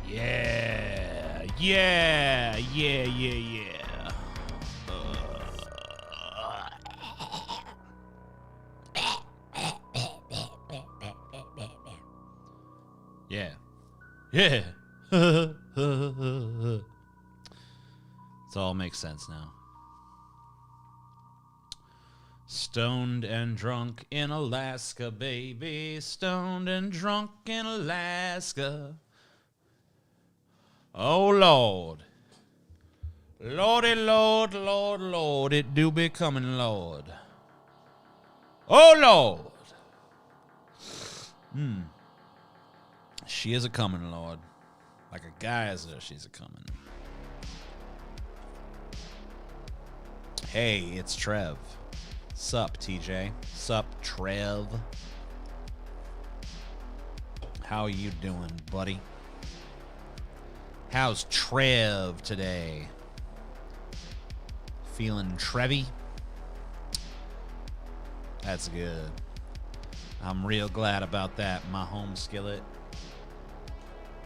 Yeah. Yeah. Yeah. Yeah. Yeah. Yeah. Yeah. It all makes sense now. Stoned and drunk in Alaska, baby. Stoned and drunk in Alaska. Oh, Lord. Lordy, Lord, Lord, Lord. It do be coming, Lord. Oh, Lord. She is a coming, Lord. Like a guy is there, she's a coming. Hey, it's Trev. Sup, TJ? Sup, Trev? How you doing, buddy? How's Trev today? Feeling Trevy? That's good. I'm real glad about that, my home skillet.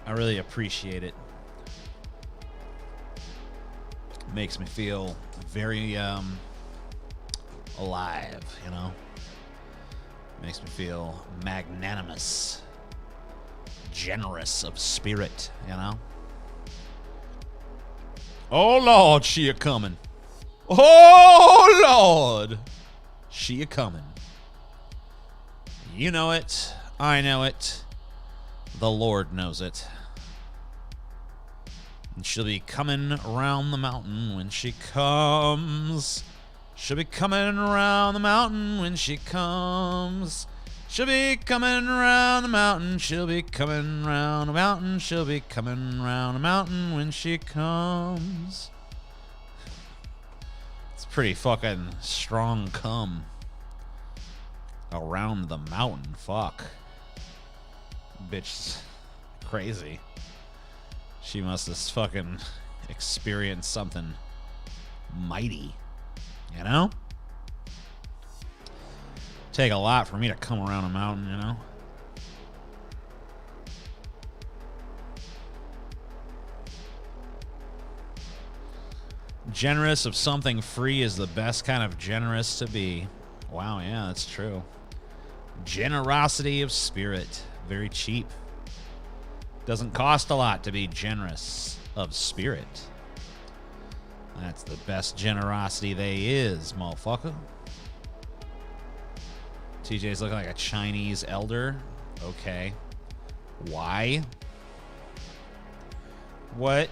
I really appreciate it. Makes me feel very alive, you know? Makes me feel magnanimous, generous of spirit, you know? Oh, Lord, she a coming. Oh, Lord, she a coming. You know it. I know it. The Lord knows it. And she'll be coming around the mountain when she comes. She'll be coming around the mountain when she comes. She'll be coming around the mountain. She'll be coming around the mountain. She'll be coming around the mountain when she comes. It's pretty fucking strong come. Around the mountain. Fuck. Bitch, crazy. She must have fucking experienced something mighty, you know? Take a lot for me to come around a mountain, you know? Generous of something free is the best kind of generous to be. Wow, yeah, that's true. Generosity of spirit. Very cheap. Doesn't cost a lot to be generous of spirit. That's the best generosity they is, motherfucker. TJ's looking like a Chinese elder. Okay. Why? What?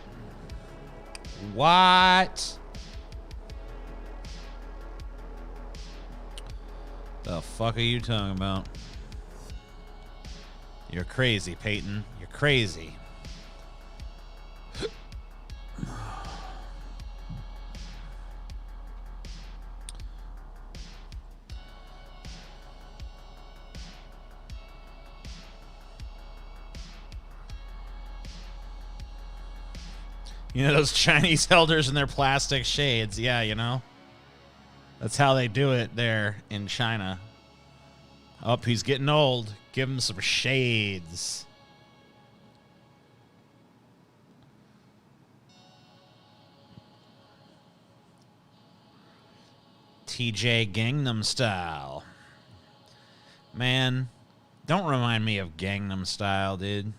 What? The fuck are you talking about? You're crazy, Peyton. You're crazy. You know those Chinese elders in their plastic shades? Yeah, you know. That's how they do it there in China. Oh, he's getting old. Give him some shades. TJ Gangnam Style. Man, don't remind me of Gangnam Style, dude.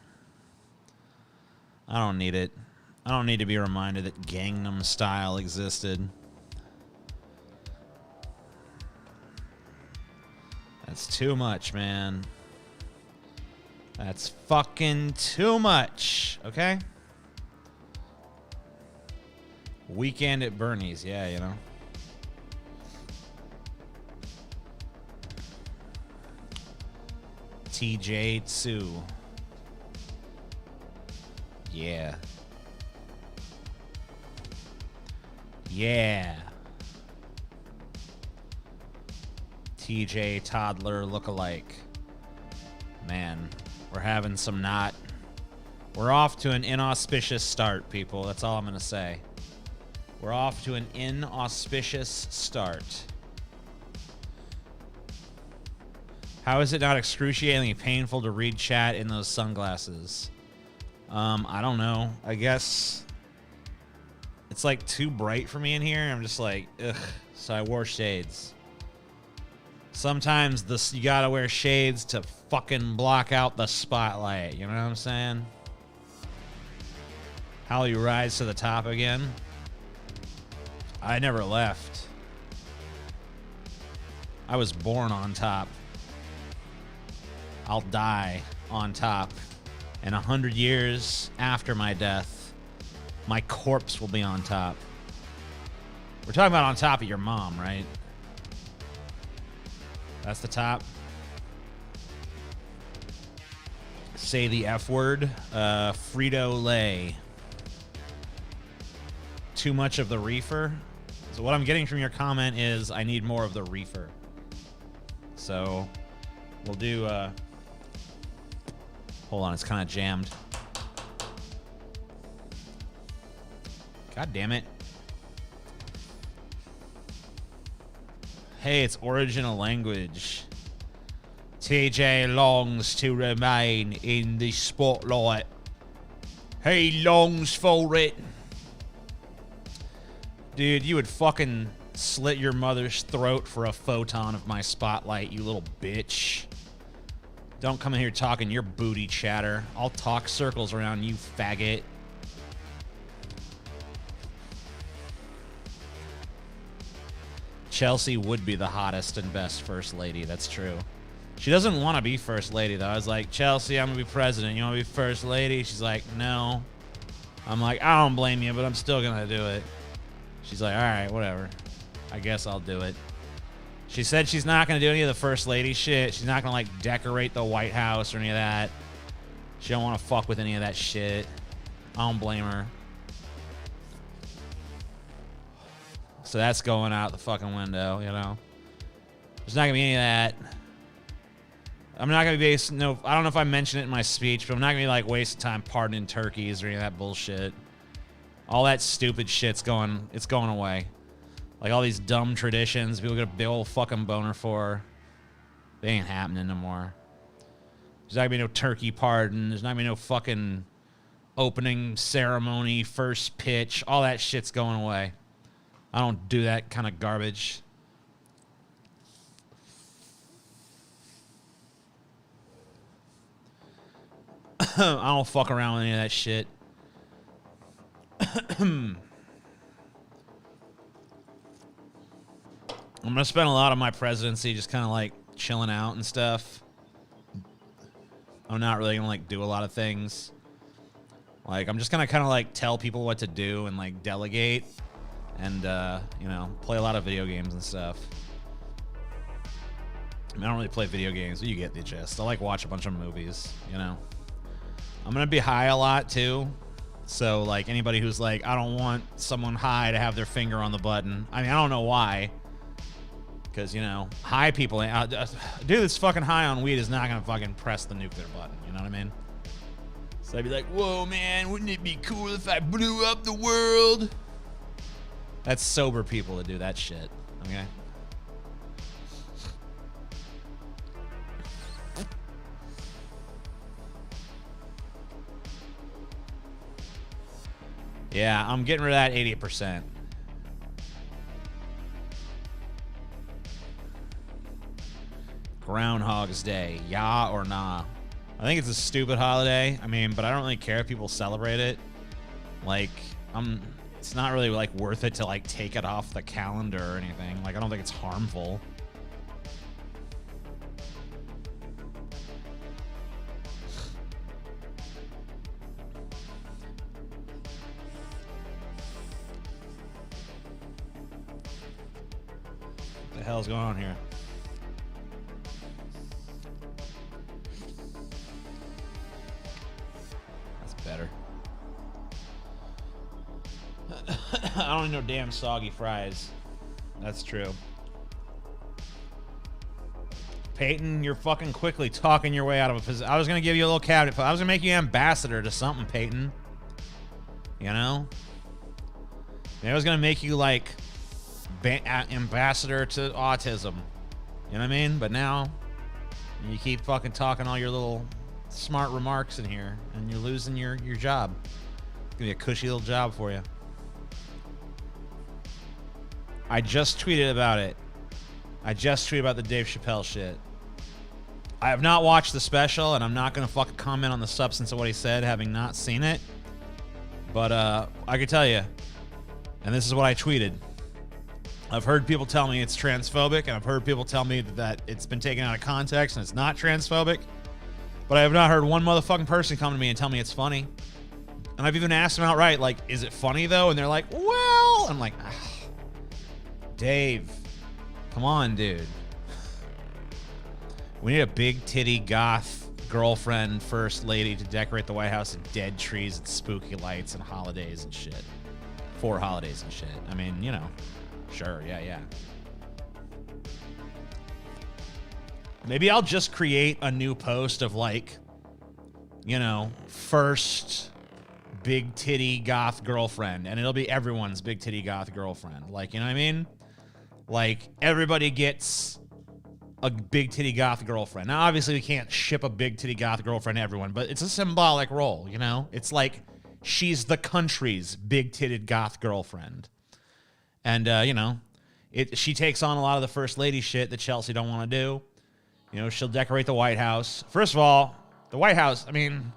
I don't need it. I don't need to be reminded that Gangnam Style existed. That's too much, man. That's fucking too much, okay? Weekend at Bernie's, yeah, you know. TJ Tsu. Yeah. Yeah. TJ Toddler look-alike. Man, we're having some not. We're off to an inauspicious start, people. That's all I'm going to say. We're off to an inauspicious start. How is it not excruciatingly painful to read chat in those sunglasses? I don't know. I guess it's like too bright for me in here. I'm just like, ugh. So I wore shades. Sometimes you gotta wear shades to fucking block out the spotlight. You know what I'm saying? How you rise to the top again? I never left. I was born on top. I'll die on top. And 100 years after my death, my corpse will be on top. We're talking about on top of your mom, right? That's the top. Say the F word. Frito-Lay. Too much of the reefer. So what I'm getting from your comment is I need more of the reefer. So we'll do... hold on, it's kind of jammed. God damn it. Hey, it's original language. TJ longs to remain in the spotlight. He longs for it. Dude, you would fucking slit your mother's throat for a photon of my spotlight, you little bitch. Don't come in here talking your booty chatter. I'll talk circles around you, faggot. Chelsea would be the hottest and best first lady. That's true. She doesn't want to be first lady, though. I was like, Chelsea, I'm going to be president. You want to be first lady? She's like, no. I'm like, I don't blame you, but I'm still going to do it. She's like, all right, whatever. I guess I'll do it. She said she's not going to do any of the first lady shit. She's not going to, like, decorate the White House or any of that. She don't want to fuck with any of that shit. I don't blame her. So that's going out the fucking window, you know? There's not going to be any of that. I'm not going to be basing, no, I don't know if I mentioned it in my speech, but I'm not going to be, like, wasting time pardoning turkeys or any of that bullshit. All that stupid shit's going, it's going away. Like, all these dumb traditions people get a big old fucking boner for. They ain't happening no more. There's not gonna be no turkey pardon. There's not gonna be no fucking opening ceremony, first pitch. All that shit's going away. I don't do that kind of garbage. I don't fuck around with any of that shit. I'm going to spend a lot of my presidency just kind of, like, chilling out and stuff. I'm not really going to, like, do a lot of things. Like, I'm just going to kind of, like, tell people what to do and, like, delegate. And, you know, play a lot of video games and stuff. I mean, I don't really play video games, but you get the gist. I like watch a bunch of movies, you know. I'm going to be high a lot, too. So, like, anybody who's like, I don't want someone high to have their finger on the button. I mean, I don't know why. Because, you know, high people, dude that's fucking high on weed is not going to fucking press the nuclear button. You know what I mean? So I'd be like, whoa, man, wouldn't it be cool if I blew up the world? That's sober people that do that shit, okay? Yeah, I'm getting rid of that 80%. Groundhog's Day, yeah or nah? I think it's a stupid holiday. I mean, but I don't really care if people celebrate it. Like, it's not really, like, worth it to, like, take it off the calendar or anything. Like, I don't think it's harmful. What the hell's going on here? Better. I don't need no damn soggy fries. That's true. Peyton, you're fucking quickly talking your way out of a position. I was going to give you a little cabinet. I was going to make you ambassador to something, Peyton. You know? Maybe I was going to make you, like, ambassador to autism. You know what I mean? But now, you keep fucking talking all your little smart remarks in here, and you're losing your job. It's gonna be a cushy little job for you. I just tweeted about it. I just tweeted about the Dave Chappelle shit. I have not watched the special, and I'm not gonna fucking comment on the substance of what he said, having not seen it. But I can tell you, and this is what I tweeted. I've heard people tell me it's transphobic, and I've heard people tell me that it's been taken out of context and it's not transphobic. But I have not heard one motherfucking person come to me and tell me it's funny. And I've even asked them outright, like, is it funny though? And they're like, well, I'm like, Dave, come on, dude. We need a big titty goth girlfriend first lady to decorate the White House in dead trees and spooky lights and holidays and shit. 4 holidays and shit. I mean, you know, sure, yeah. Maybe I'll just create a new post of, like, you know, first big titty goth girlfriend, and it'll be everyone's big titty goth girlfriend. Like, you know what I mean? Like, everybody gets a big titty goth girlfriend. Now, obviously, we can't ship a big titty goth girlfriend to everyone, but it's a symbolic role, you know? It's like she's the country's big titted goth girlfriend. And, you know, she takes on a lot of the first lady shit that Chelsea don't want to do. You know, she'll decorate the White House. First of all, the White House, I mean,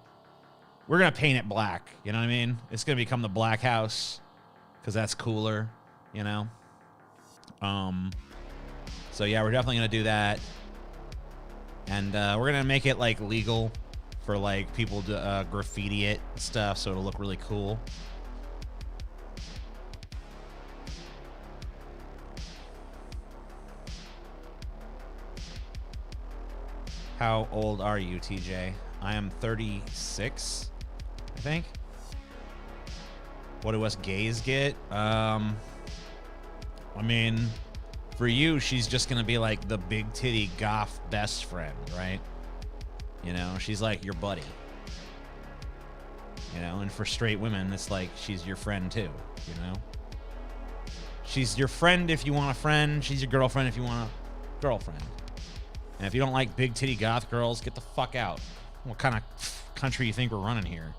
we're going to paint it black. You know what I mean? It's going to become the Black House because that's cooler, you know? So, yeah, we're definitely going to do that. And we're going to make it, like, legal for, like, people to graffiti it and stuff so it'll look really cool. How old are you, TJ? I am 36, I think. What do us gays get? I mean, for you, she's just gonna be like the big titty goth best friend, right? You know, she's like your buddy. You know, and for straight women, it's like she's your friend too, you know? She's your friend if you want a friend. She's your girlfriend if you want a girlfriend. And if you don't like big titty goth girls, get the fuck out. What kind of country you think we're running here?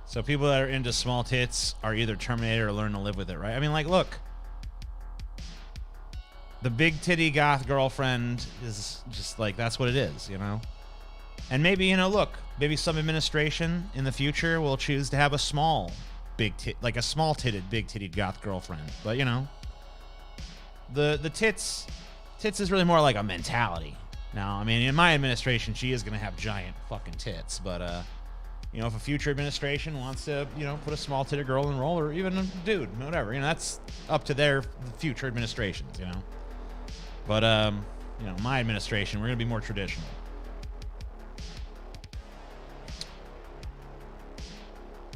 So people that are into small tits are either terminated or learn to live with it, right? I mean, like, look. The big titty goth girlfriend is just like, that's what it is, you know? And maybe, you know, look, maybe some administration in the future will choose to have a small like a small titted, big titted goth girlfriend. But, you know, the tits is really more like a mentality. Now, I mean, in my administration, she is going to have giant fucking tits. But, you know, if a future administration wants to, you know, put a small titted girl in role or even a dude, whatever, you know, that's up to their future administrations, you know. But, you know, my administration, we're going to be more traditional.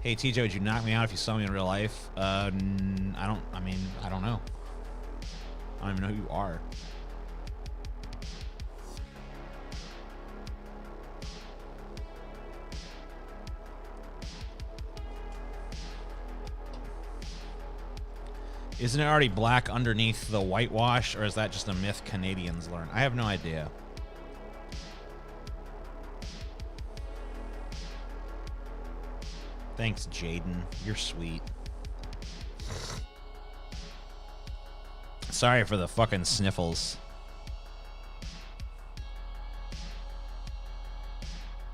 Hey, TJ, would you knock me out if you saw me in real life? I don't know. I don't even know who you are. Isn't it already black underneath the whitewash, or is that just a myth Canadians learn? I have no idea. Thanks, Jaden. You're sweet. Sorry for the fucking sniffles.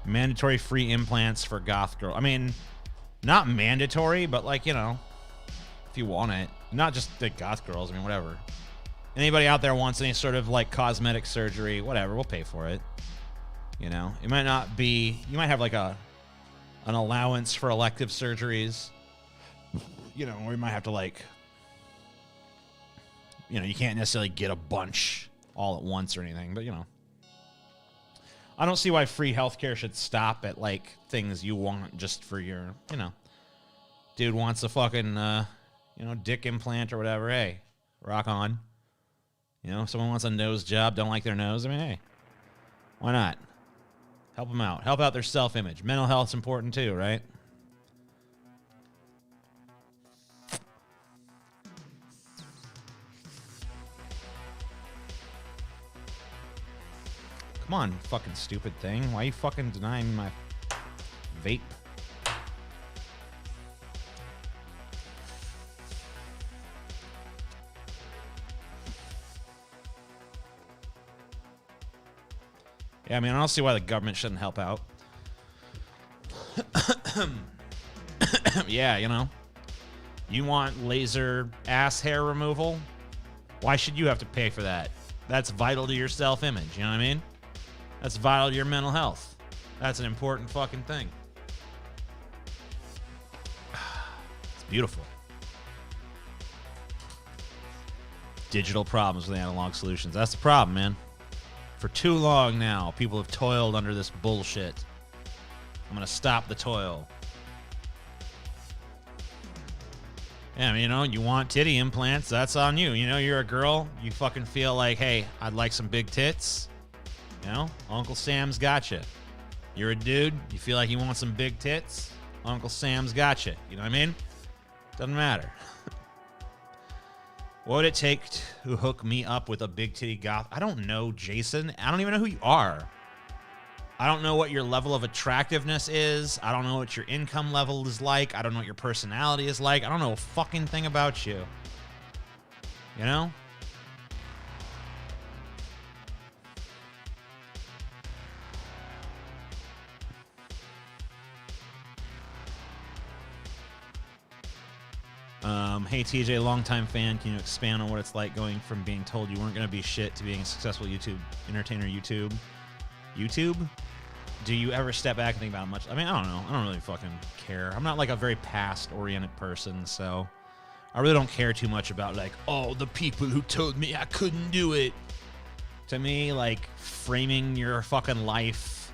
Mandatory free implants for goth girl. I mean, not mandatory, but like, you know, if you want it. Not just the goth girls, I mean, whatever. Anybody out there wants any sort of like cosmetic surgery, whatever, we'll pay for it. You know, it might not be, you might have like an allowance for elective surgeries, you know, or you might have to like, you know, you can't necessarily get a bunch all at once or anything, but you know. I don't see why free healthcare should stop at like things you want just for your, you know, dude wants a fucking, you know, dick implant or whatever. Hey, rock on. You know, if someone wants a nose job, don't like their nose. I mean, hey, why not? Help them out. Help out their self-image. Mental health's important too, right? Come on, you fucking stupid thing. Why are you fucking denying my vape? Yeah, I mean, I don't see why the government shouldn't help out. Yeah, you know. You want laser ass hair removal? Why should you have to pay for that? That's vital to your self-image, you know what I mean? That's vital to your mental health. That's an important fucking thing. It's beautiful. Digital problems with analog solutions. That's the problem, man. For too long now, people have toiled under this bullshit. I'm gonna stop the toil. Yeah, I mean, you know, you want titty implants, that's on you. You know, you're a girl, you fucking feel like, hey, I'd like some big tits. You know, Uncle Sam's got you. You're a dude, you feel like you want some big tits, Uncle Sam's got you. You know what I mean? Doesn't matter. What would it take to hook me up with a big titty goth? I don't know, Jason. I don't even know who you are. I don't know what your level of attractiveness is. I don't know what your income level is like. I don't know what your personality is like. I don't know a fucking thing about you. You know? Hey TJ, longtime fan. Can you expand on what it's like going from being told you weren't going to be shit to being a successful YouTube entertainer? YouTube? Do you ever step back and think about it much? I mean, I don't know. I don't really fucking care. I'm not like a very past-oriented person, so I really don't care too much about like, oh, the people who told me I couldn't do it. To me, like, framing your fucking life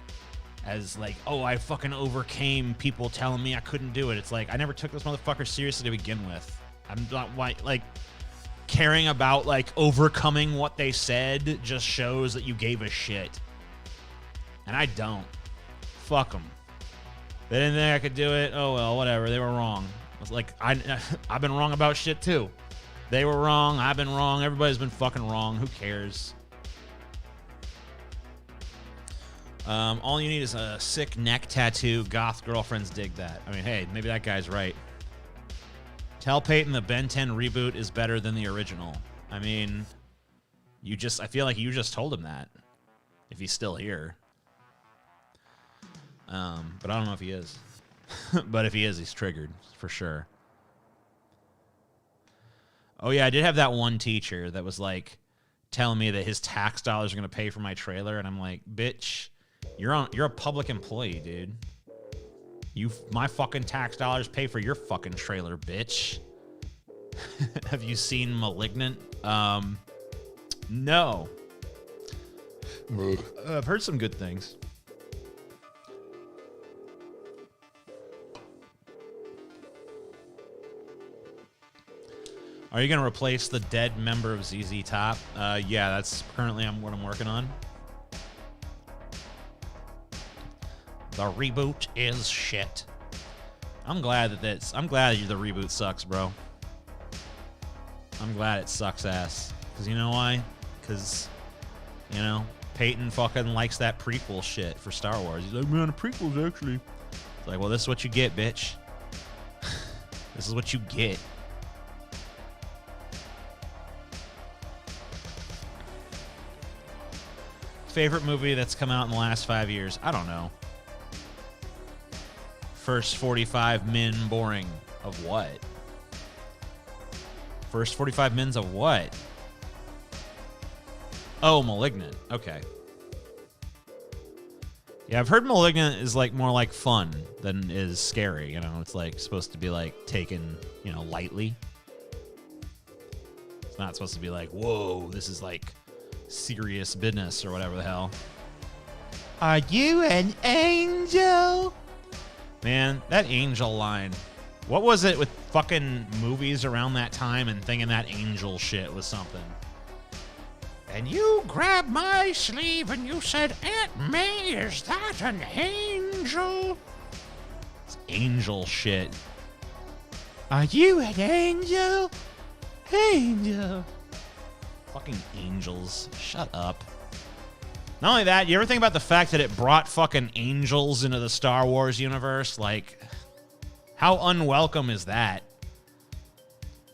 as like, oh, I fucking overcame people telling me I couldn't do it. It's like, I never took this motherfucker seriously to begin with. I'm not, like, caring about, like, overcoming what they said just shows that you gave a shit. And I don't. Fuck them. They didn't think I could do it. Oh, well, whatever. They were wrong. I was like, I've been wrong about shit, too. They were wrong. I've been wrong. Everybody's been fucking wrong. Who cares? All you need is a sick neck tattoo. Goth girlfriends dig that. I mean, hey, maybe that guy's right. Tell Peyton the Ben 10 reboot is better than the original. I mean, I feel like you just told him that. If he's still here. But I don't know if he is. But if he is, he's triggered, for sure. Oh, yeah, I did have that one teacher that was, like, telling me that his tax dollars are going to pay for my trailer. And I'm like, bitch, you're a public employee, dude. My fucking tax dollars pay for your fucking trailer, bitch. Have you seen Malignant? No. I've heard some good things. Are you going to replace the dead member of ZZ Top? Yeah, that's currently what I'm working on. The reboot is shit. I'm glad that the reboot sucks, bro. I'm glad it sucks ass. Because you know why? Because, you know, Peyton fucking likes that prequel shit for Star Wars. He's like, man, the prequels actually. It's like, well, this is what you get, bitch. This is what you get. Favorite movie that's come out in the last 5 years? I don't know. First 45 min boring of what? First 45 mins of what? Oh, Malignant. Okay. Yeah, I've heard Malignant is like more like fun than is scary. You know, it's like supposed to be like taken, you know, lightly. It's not supposed to be like, whoa, this is like serious business or whatever the hell. Are you an angel? Man, that angel line. What was it with fucking movies around that time and thinking that angel shit was something? And you grabbed my sleeve and you said, Aunt May, is that an angel? It's angel shit. Are you an angel? Angel. Fucking angels. Shut up. Not only that, you ever think about the fact that it brought fucking angels into the Star Wars universe? Like, how unwelcome is that?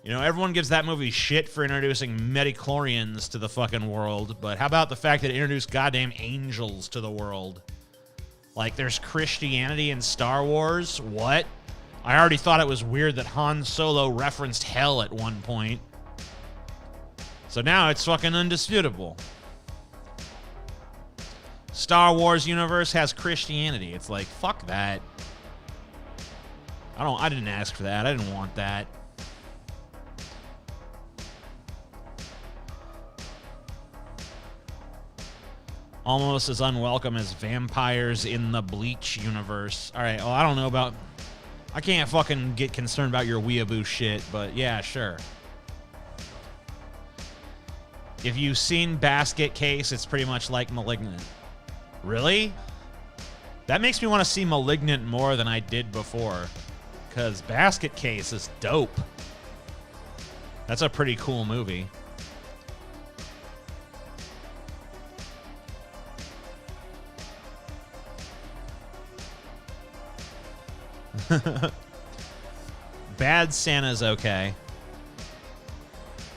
You know, everyone gives that movie shit for introducing midichlorians to the fucking world, but how about the fact that it introduced goddamn angels to the world? Like, there's Christianity in Star Wars? What? I already thought it was weird that Han Solo referenced hell at one point. So now it's fucking undisputable. Star Wars universe has Christianity. It's like, fuck that. I didn't ask for that. I didn't want that. Almost as unwelcome as vampires in the Bleach universe. All right, well, I don't know about... I can't fucking get concerned about your weeaboo shit, but yeah, sure. If you've seen Basket Case, it's pretty much like Malignant. Really? That makes me want to see Malignant more than I did before. Because Basket Case is dope. That's a pretty cool movie. Bad Santa's okay.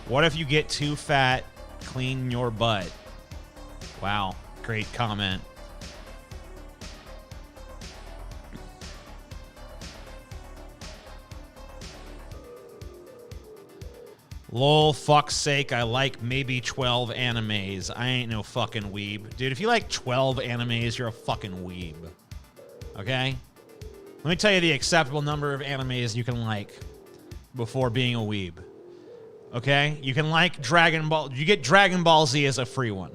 What if you get too fat, clean your butt? Wow, great comment. Lol, fuck's sake, I like maybe 12 animes. I ain't no fucking weeb. Dude, if you like 12 animes, you're a fucking weeb. Okay? Let me tell you the acceptable number of animes you can like before being a weeb. Okay? You can like Dragon Ball. You get Dragon Ball Z as a free one.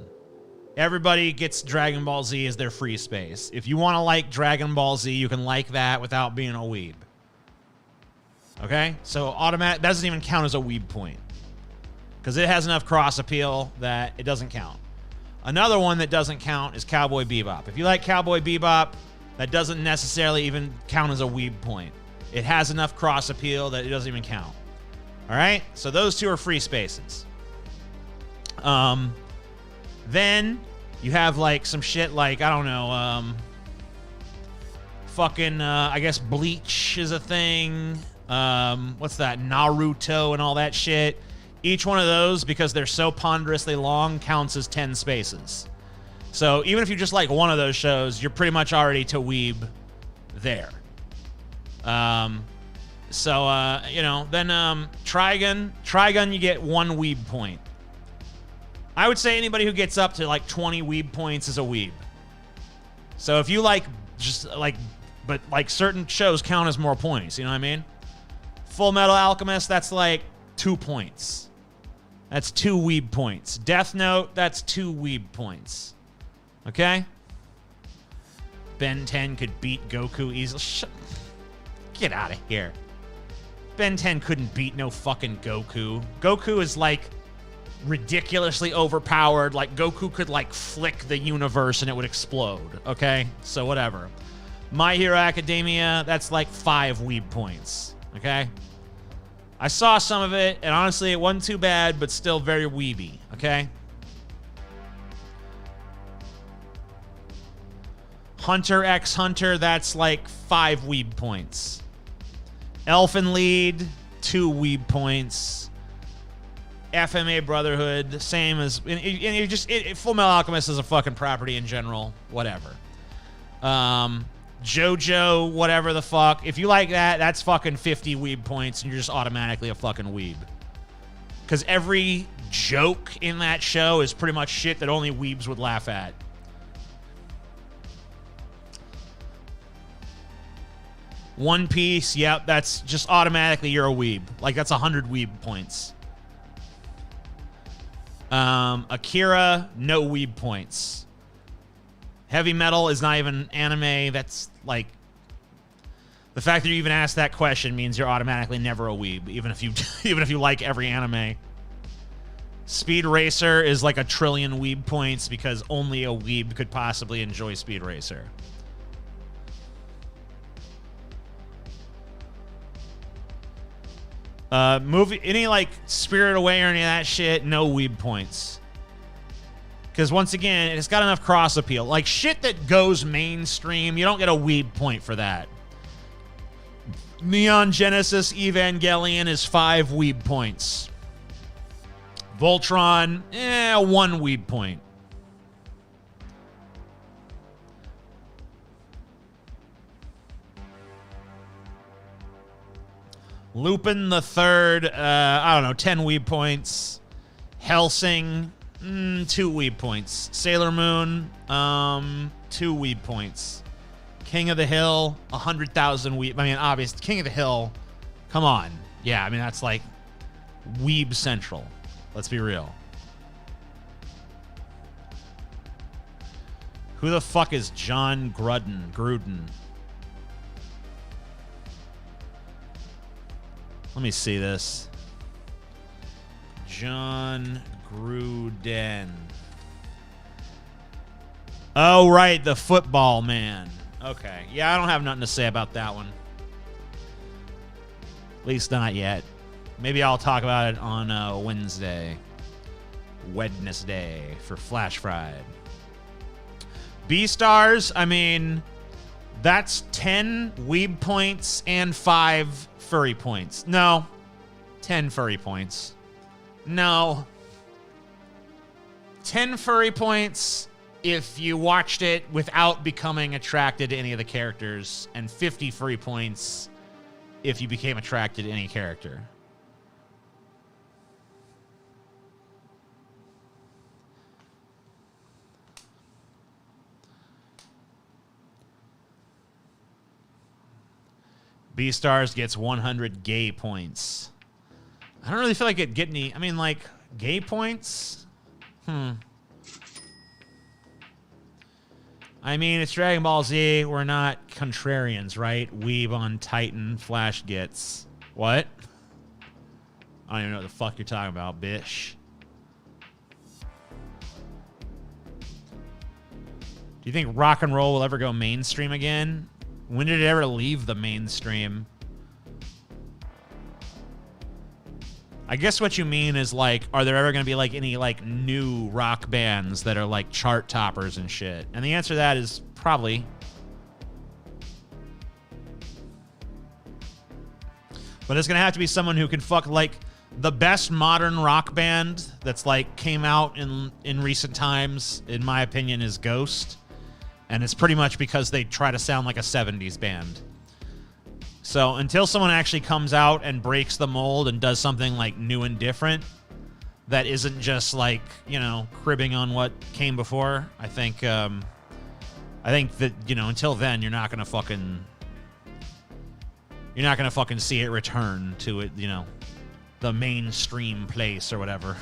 Everybody gets Dragon Ball Z as their free space. If you want to like Dragon Ball Z, you can like that without being a weeb. Okay? So automatic, that doesn't even count as a weeb point. Because it has enough cross appeal that it doesn't count. Another one that doesn't count is Cowboy Bebop. If you like Cowboy Bebop, that doesn't necessarily even count as a weeb point. It has enough cross appeal that it doesn't even count. All right? So those two are free spaces. Then you have like some shit like, I don't know, I guess Bleach is a thing. What's that? Naruto and all that shit. Each one of those, because they're so ponderously long, counts as 10 spaces. So even if you just like one of those shows, you're pretty much already to weeb there. Then Trigun, you get 1 weeb point. I would say anybody who gets up to like 20 weeb points is a weeb. So if you like, but certain shows count as more points, you know what I mean? Full Metal Alchemist, that's like 2 points. That's 2 weeb points. Death Note, that's 2 weeb points. Okay? Ben 10 could beat Goku easily. Get out of here. Ben 10 couldn't beat no fucking Goku. Goku is like ridiculously overpowered. Like Goku could like flick the universe and it would explode. Okay? So whatever. My Hero Academia, that's like 5 weeb points. Okay? I saw some of it, and honestly, it wasn't too bad, but still very weeby. Okay? Hunter x Hunter, that's like 5 weeb points. Elfen Lied, 2 weeb points. FMA Brotherhood, same as... Full Metal Alchemist is a fucking property in general. Whatever. JoJo, whatever the fuck. If you like that, that's fucking 50 weeb points, and you're just automatically a fucking weeb. Because every joke in that show is pretty much shit that only weebs would laugh at. One Piece, yep, that's just automatically you're a weeb. Like, that's 100 weeb points. Akira, no weeb points. Heavy Metal is not even anime. That's like... The fact that you even asked that question means you're automatically never a weeb, even if you like every anime. Speed Racer is like 1 trillion weeb points because only a weeb could possibly enjoy Speed Racer. Any like Spirit Away or any of that shit, no weeb points. Because once again, it's got enough cross appeal. Like shit that goes mainstream, you don't get a weeb point for that. Neon Genesis Evangelion is 5 weeb points. Voltron, 1 weeb point. Lupin the Third, I don't know, 10 weeb points. Hellsing, 2 weeb points. Sailor Moon, 2 weeb points. King of the Hill, 100,000 weeb. I mean, obviously, King of the Hill, come on. Yeah, I mean, that's like weeb central. Let's be real. Who the fuck is John Gruden? Let me see this. John Gruden. Oh, right, the football man. Okay. Yeah, I don't have nothing to say about that one. At least not yet. Maybe I'll talk about it on Wednesday for Flash Fried. B-Stars, I mean, that's 10 weeb points and 5 furry points. No. 10 furry points. No. 10 furry points if you watched it without becoming attracted to any of the characters, and 50 furry points if you became attracted to any character. B-Stars gets 100 gay points. I don't really feel like it get any... I mean, like, gay points? I mean, it's Dragon Ball Z. We're not contrarians, right? Weeb on Titan. Flash gets... What? I don't even know what the fuck you're talking about, bitch. Do you think rock and roll will ever go mainstream again? When did it ever leave the mainstream? I guess what you mean is, like, are there ever going to be, like, any, like, new rock bands that are, like, chart toppers and shit? And the answer to that is probably. But it's going to have to be someone who can fuck, like, the best modern rock band that's, like, came out in recent times, in my opinion, is Ghost. And it's pretty much because they try to sound like a 70s band. So until someone actually comes out and breaks the mold and does something like new and different that isn't just like, you know, cribbing on what came before, I think that, you know, until then you're not gonna fucking see it return to it, you know, the mainstream place or whatever.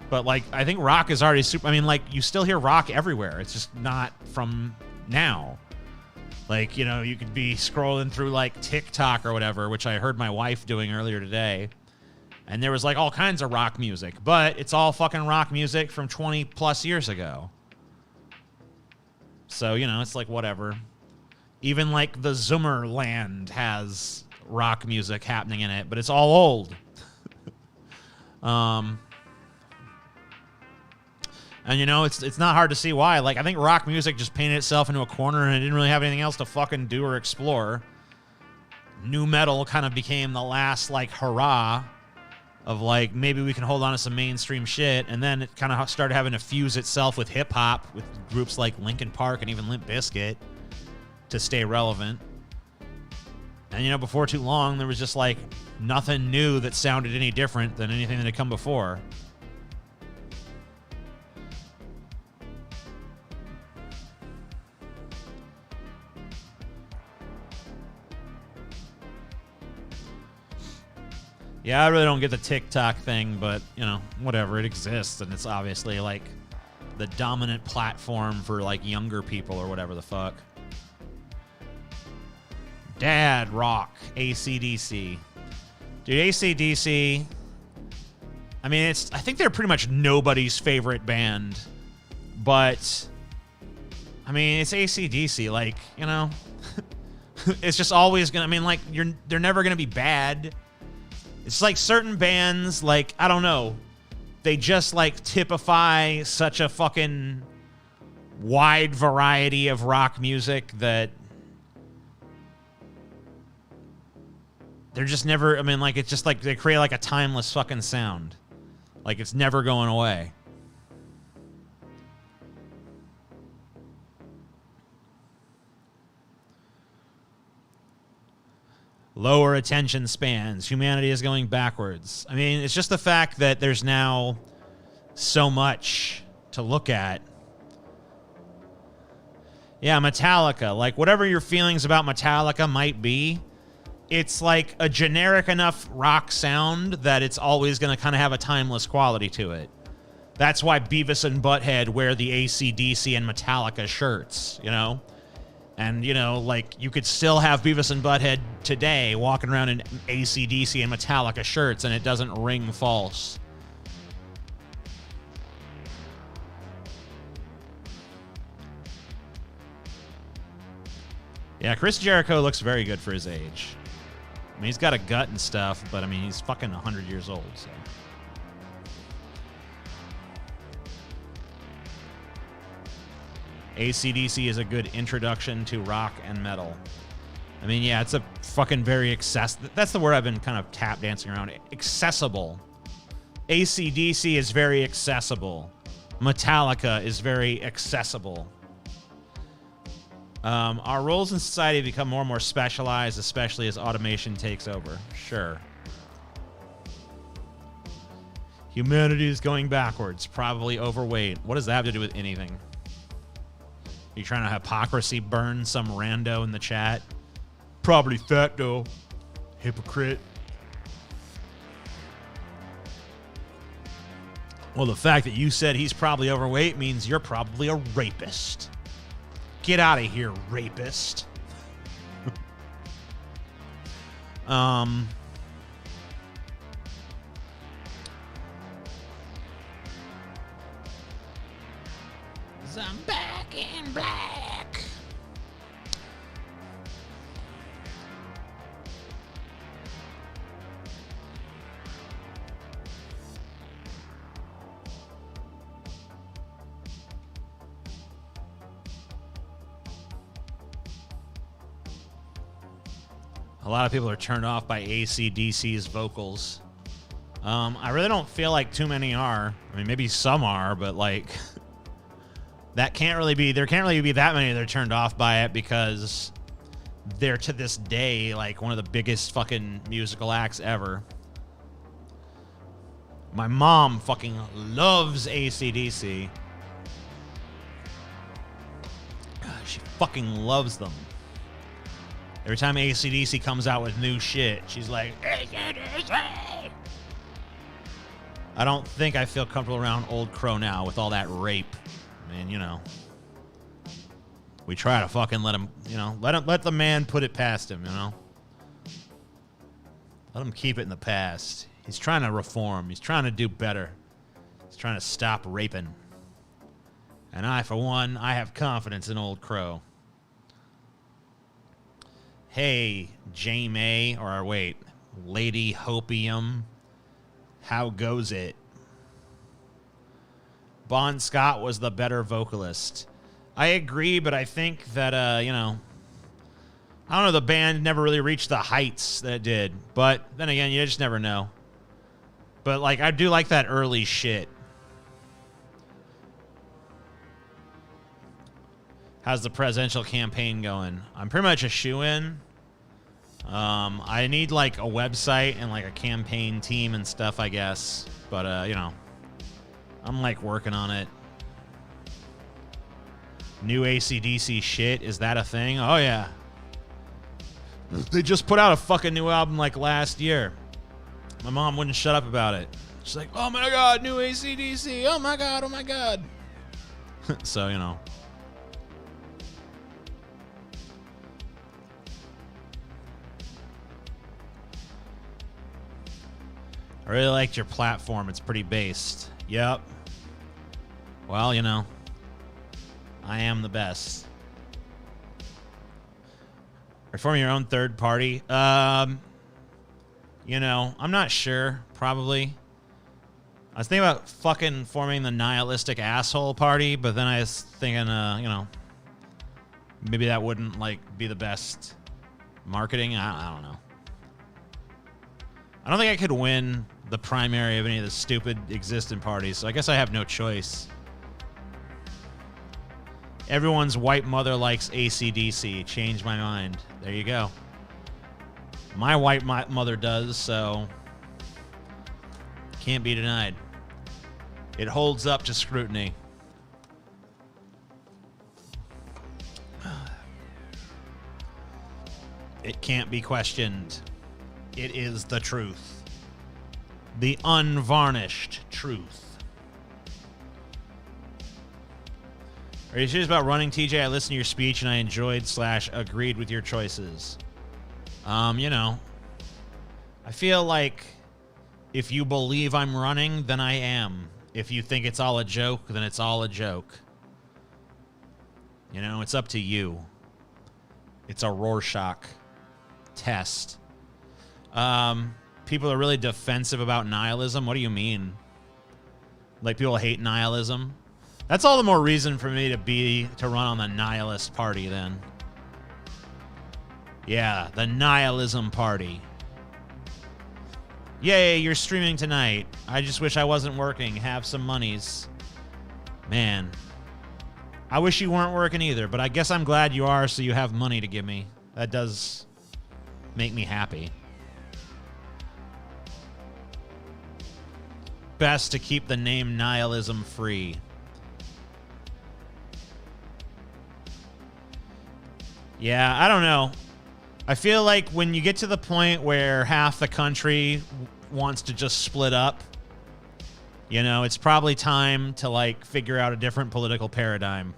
But, like, I think rock is already super... I mean, like, you still hear rock everywhere. It's just not from now. Like, you know, you could be scrolling through, like, TikTok or whatever, which I heard my wife doing earlier today. And there was, like, all kinds of rock music. But it's all fucking rock music from 20-plus years ago. So, you know, it's like, whatever. Even, like, the Zoomer land has rock music happening in it. But it's all old. And, you know, it's not hard to see why. Like, I think rock music just painted itself into a corner and it didn't really have anything else to fucking do or explore. Nu metal kind of became the last, like, hurrah of, like, maybe we can hold on to some mainstream shit. And then it kind of started having to fuse itself with hip-hop, with groups like Linkin Park and even Limp Bizkit to stay relevant. And, you know, before too long, there was just, like, nothing new that sounded any different than anything that had come before. Yeah, I really don't get the TikTok thing, but, you know, whatever. It exists, and it's obviously, like, the dominant platform for, like, younger people or whatever the fuck. Dad rock, AC/DC. Dude, AC/DC, I mean, I think they're pretty much nobody's favorite band, but, I mean, it's AC/DC, like, you know, It's just always gonna, I mean, like, they're never gonna be bad. It's like certain bands, like, I don't know, they just, like, typify such a fucking wide variety of rock music that they're just never, I mean, like, it's just like they create, like, a timeless fucking sound. Like, it's never going away. Lower attention spans. Humanity is going backwards. I mean, it's just the fact that there's now so much to look at. Yeah, Metallica. Like, whatever your feelings about Metallica might be, it's like a generic enough rock sound that it's always going to kind of have a timeless quality to it. That's why Beavis and Butthead wear the AC/DC and Metallica shirts, you know? And, you know, like, you could still have Beavis and Butthead today walking around in AC/DC and Metallica shirts, and it doesn't ring false. Yeah, Chris Jericho looks very good for his age. I mean, he's got a gut and stuff, but, I mean, he's fucking 100 years old, so... AC/DC is a good introduction to rock and metal. I mean, yeah, it's a fucking very accessible... That's the word I've been kind of tap dancing around. Accessible. AC/DC is very accessible. Metallica is very accessible. Our roles in society become more and more specialized, especially as automation takes over. Sure. Humanity is going backwards. Probably overweight. What does that have to do with anything? Are you trying to hypocrisy burn some rando in the chat? Probably fat, though. Hypocrite. Well, the fact that you said he's probably overweight means you're probably a rapist. Get out of here, rapist. I'm back in black. A lot of people are turned off by AC/DC's vocals. I really don't feel like too many are. I mean, maybe some are, but like... There can't really be that many that are turned off by it because they're to this day like one of the biggest fucking musical acts ever. My mom fucking loves AC/DC. She fucking loves them. Every time AC/DC comes out with new shit, she's like, AC/DC! I don't think I feel comfortable around Old Crow now with all that rape. And, you know, we try to fucking let him, you know, let the man put it past him, you know. Let him keep it in the past. He's trying to reform. He's trying to do better. He's trying to stop raping. And I, for one, I have confidence in Old Crow. Hey, J-May, or wait, Lady Hopium, how goes it? Bon Scott was the better vocalist. I agree, but I think that, you know, I don't know, the band never really reached the heights that it did. But then again, you just never know. But, like, I do like that early shit. How's the presidential campaign going? I'm pretty much a shoo-in. I need, like, a website and, like, a campaign team and stuff, I guess. But, you know. I'm, like, working on it. New AC/DC shit. Is that a thing? Oh, yeah. They just put out a fucking new album, like, last year. My mom wouldn't shut up about it. She's like, oh, my God, new AC/DC. Oh, my God, oh, my God. So, you know. I really liked your platform. It's pretty based. Yep. Well, you know, I am the best. Forming your own third party. You know, I'm not sure. Probably. I was thinking about fucking forming the nihilistic asshole party, but then I was thinking, you know, maybe that wouldn't, like, be the best marketing. I don't know. I don't think I could win the primary of any of the stupid existing parties, so I guess I have no choice. Everyone's white mother likes AC/DC. Change my mind. There you go. My white mother does, so can't be denied. It holds up to scrutiny. It can't be questioned. It is the truth. The unvarnished truth. Are you serious about running, TJ? I listened to your speech and I enjoyed/agreed with your choices. You know, I feel like if you believe I'm running, then I am. If you think it's all a joke, then it's all a joke. You know, it's up to you. It's a Rorschach test. People are really defensive about nihilism. What do you mean? Like, people hate nihilism? That's all the more reason for me to run on the nihilist party then. Yeah, the nihilism party. Yay, you're streaming tonight. I just wish I wasn't working. Have some monies. Man. I wish you weren't working either, but I guess I'm glad you are so you have money to give me. That does make me happy. Best to keep the name nihilism free. Yeah, I don't know. I feel like when you get to the point where half the country wants to just split up, you know, it's probably time to, like, figure out a different political paradigm.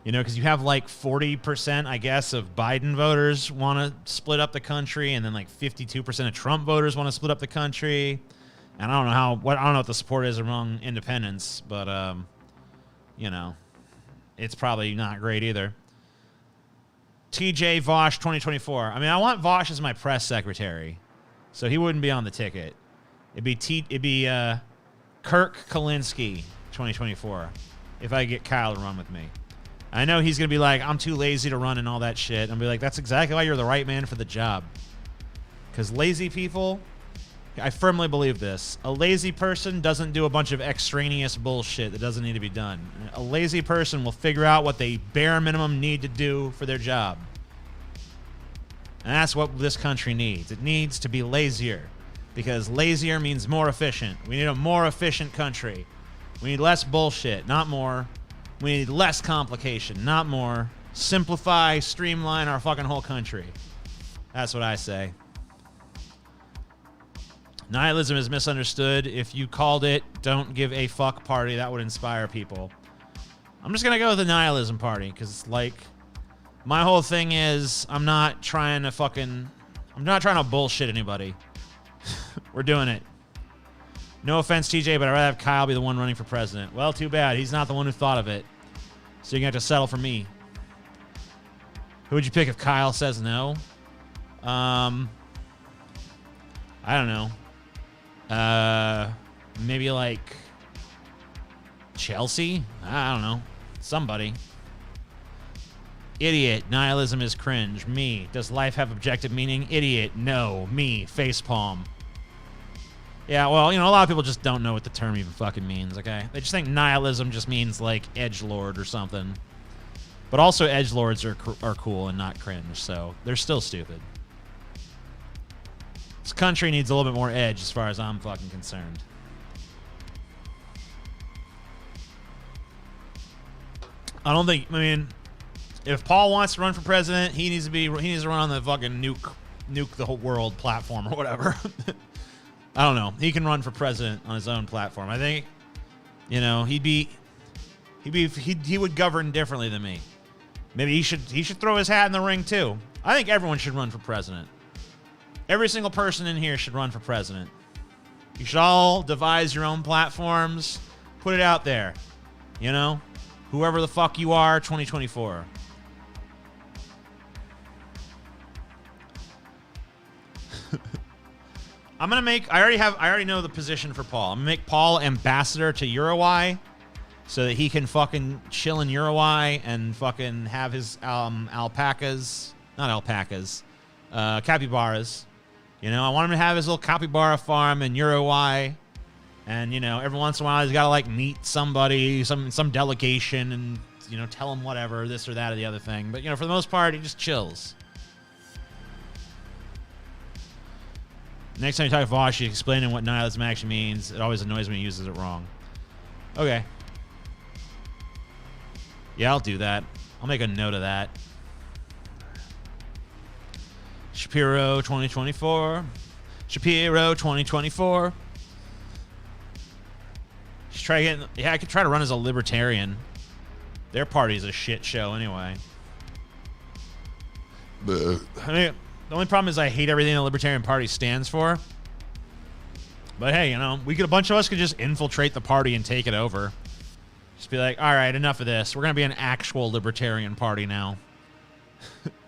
You know, because you have, like, 40%, I guess, of Biden voters want to split up the country, and then, like, 52% of Trump voters want to split up the country. And I don't know I don't know what the support is among independents, but, you know, it's probably not great either. TJ Vosh 2024. I mean, I want Vosh as my press secretary, so he wouldn't be on the ticket. It'd be Kirk Kalinske 2024 if I get Kyle to run with me. I know he's gonna be like, I'm too lazy to run and all that shit. I'll be like, that's exactly why you're the right man for the job. Because lazy people, I firmly believe this. A lazy person doesn't do a bunch of extraneous bullshit that doesn't need to be done. A lazy person will figure out what they bare minimum need to do for their job. And that's what this country needs. It needs to be lazier. Because lazier means more efficient. We need a more efficient country. We need less bullshit, not more. We need less complication, not more. Simplify, streamline our fucking whole country. That's what I say. Nihilism is misunderstood. If you called it don't give a fuck party, that would inspire people. I'm just going to go with the nihilism party because, like, my whole thing is I'm not trying to bullshit anybody. We're doing it. No offense, TJ, but I'd rather have Kyle be the one running for president. Well, too bad. He's not the one who thought of it. So you're going to have to settle for me. Who would you pick if Kyle says no? I don't know. Maybe like Chelsea? I don't know. Somebody. Idiot. Nihilism is cringe. Me. Does life have objective meaning? Idiot. No. Me. Facepalm. Yeah, well, you know, a lot of people just don't know what the term even fucking means, okay? They just think nihilism just means, like, edgelord or something. But also edgelords are cool and not cringe, so they're still stupid. This country needs a little bit more edge as far as I'm fucking concerned. I mean, if Paul wants to run for president, he needs to run on the fucking nuke the whole world platform or whatever. I don't know. He can run for president on his own platform. I think, you know, he would govern differently than me. Maybe he should throw his hat in the ring too. I think everyone should run for president. Every single person in here should run for president. You should all devise your own platforms, put it out there. You know, whoever the fuck you are, 2024. I'm gonna make. I already know the position for Paul. I'm gonna make Paul ambassador to Uruguay, so that he can fucking chill in Uruguay and fucking have his capybaras. You know, I want him to have his little capybara farm in Uruguay, and you know, every once in a while he's got to like meet somebody, some delegation, and you know, tell him whatever, this or that or the other thing. But you know, for the most part, he just chills. Next time you talk to Vosh, you explain what nihilism actually means. It always annoys me when he uses it wrong. Okay. Yeah, I'll do that. I'll make a note of that. Shapiro 2024. Shapiro 2024. I could try to run as a libertarian. Their party's a shit show anyway. I mean, the only problem is I hate everything the Libertarian Party stands for. But hey, you know, a bunch of us could just infiltrate the party and take it over. Just be like, all right, enough of this. We're going to be an actual Libertarian Party now.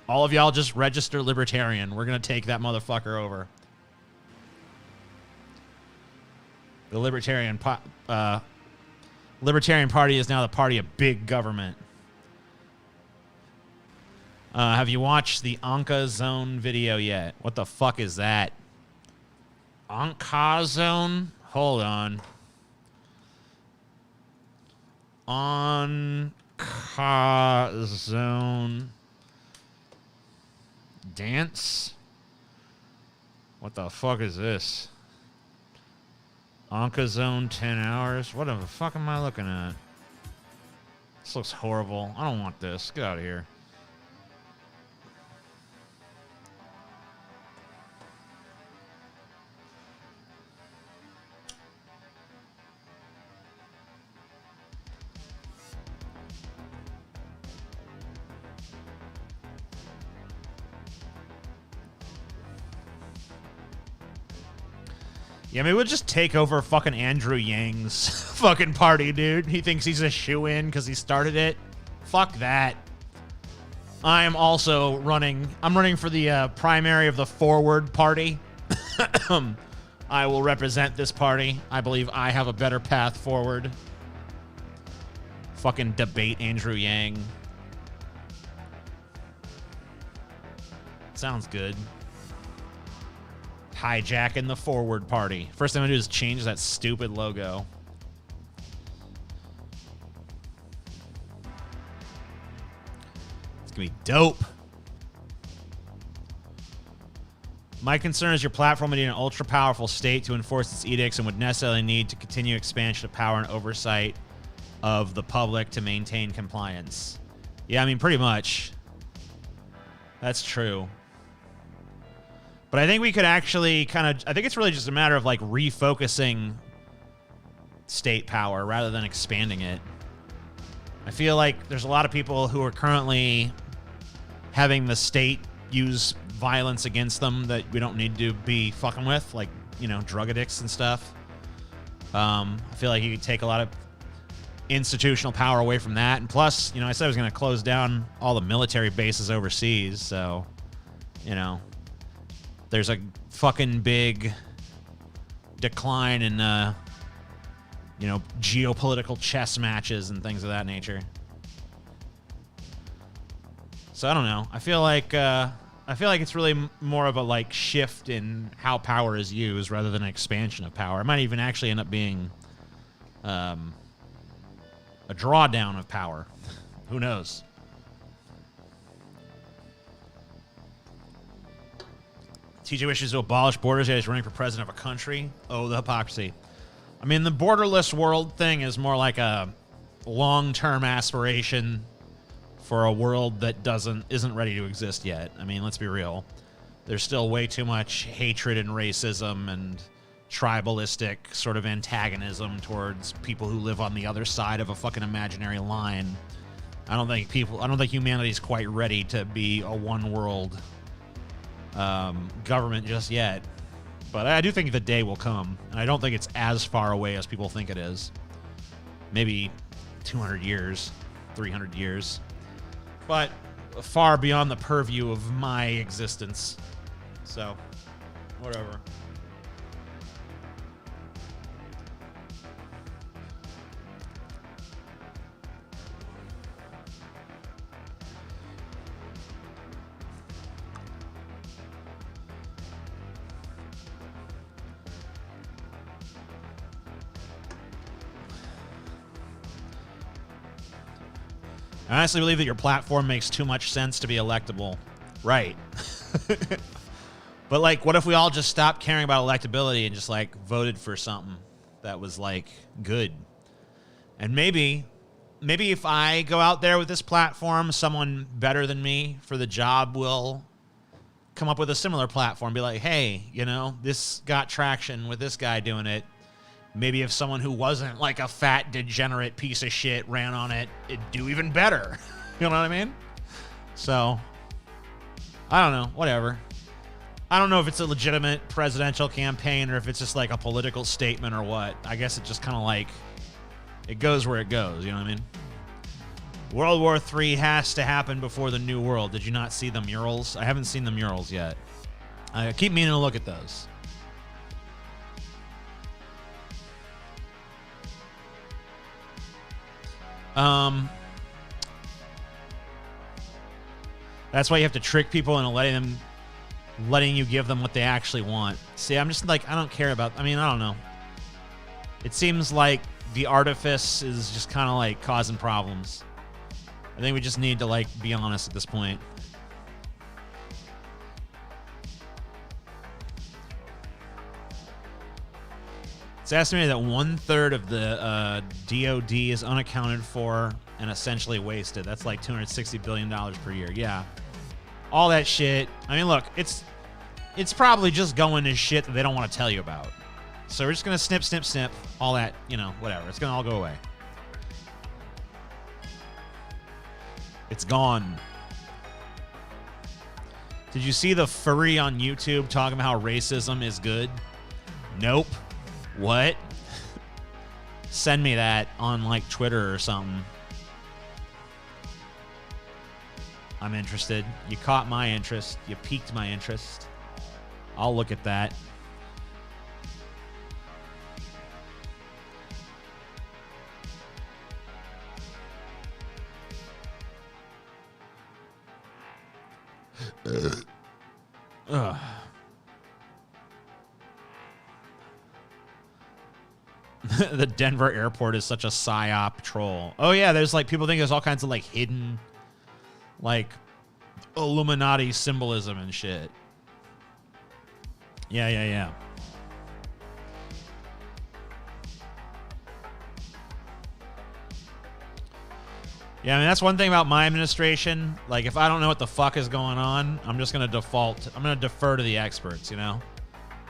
All of y'all just register Libertarian. We're going to take that motherfucker over. The Libertarian Party is now the party of big government. Have you watched the Anka Zone video yet? What the fuck is that? Anka Zone? Hold on. Anka Zone. Dance? What the fuck is this? Anka Zone 10 hours? What the fuck am I looking at? This looks horrible. I don't want this. Get out of here. Yeah, maybe we'll just take over fucking Andrew Yang's fucking party, dude. He thinks he's a shoo-in because he started it. Fuck that. I am also running. I'm running for the primary of the Forward Party. I will represent this party. I believe I have a better path forward. Fucking debate Andrew Yang. Sounds good. Hijacking the Forward Party. First thing I'm gonna do is change that stupid logo. It's gonna be dope. My concern is your platform would need an ultra-powerful state to enforce its edicts and would necessarily need to continue expansion of power and oversight of the public to maintain compliance. Yeah, I mean, pretty much. That's true. But I think we could actually I think it's really just a matter of like refocusing state power rather than expanding it. I feel like there's a lot of people who are currently having the state use violence against them that we don't need to be fucking with, like, you know, drug addicts and stuff. I feel like you could take a lot of institutional power away from that. And plus, you know, I said I was going to close down all the military bases overseas, so, you know, there's a fucking big decline in, you know, geopolitical chess matches and things of that nature. So I don't know. I feel like it's really more of a like shift in how power is used rather than an expansion of power. It might even actually end up being a drawdown of power. Who knows? TJ wishes to abolish borders. He's running for president of a country. Oh, the hypocrisy. I mean, the borderless world thing is more like a long-term aspiration for a world that isn't ready to exist yet. I mean, let's be real. There's still way too much hatred and racism and tribalistic sort of antagonism towards people who live on the other side of a fucking imaginary line. I don't think humanity's quite ready to be a one-world government just yet. But I do think the day will come, and I don't think it's as far away as people think it is. Maybe 200 years, 300 years. But far beyond the purview of my existence. So, whatever. I honestly believe that your platform makes too much sense to be electable. Right. But, like, what if we all just stopped caring about electability and just, like, voted for something that was, like, good? And maybe if I go out there with this platform, someone better than me for the job will come up with a similar platform. Be like, hey, you know, this got traction with this guy doing it. Maybe if someone who wasn't, like, a fat, degenerate piece of shit ran on it, it'd do even better. You know what I mean? So, I don't know. Whatever. I don't know if it's a legitimate presidential campaign or if it's just like a political statement or what. I guess it just kind of like, it goes where it goes, you know what I mean? World War III has to happen before the New World. Did you not see the murals? I haven't seen the murals yet. I keep meaning to look at those. That's why you have to trick people into letting you give them what they actually want. See, I'm just like, I don't care about, I mean, I don't know. It seems like the artifice is just kind of like causing problems. I think we just need to, like, be honest at this point. It's estimated that 1/3 of the DOD is unaccounted for and essentially wasted. That's like $260 billion per year. Yeah. All that shit. I mean, look, it's probably just going to shit that they don't want to tell you about. So we're just going to snip, snip, snip. All that, you know, whatever. It's going to all go away. It's gone. Did you see the furry on YouTube talking about how racism is good? Nope. What? Send me that on, like, Twitter or something. I'm interested. You caught my interest. You piqued my interest. I'll look at that. Ugh. The Denver airport is such a psyop troll. Oh yeah, there's like people think there's all kinds of like hidden like Illuminati symbolism and shit. Yeah. Yeah, I mean, that's one thing about my administration. Like, if I don't know what the fuck is going on, I'm just going to default. I'm going to defer to the experts, you know?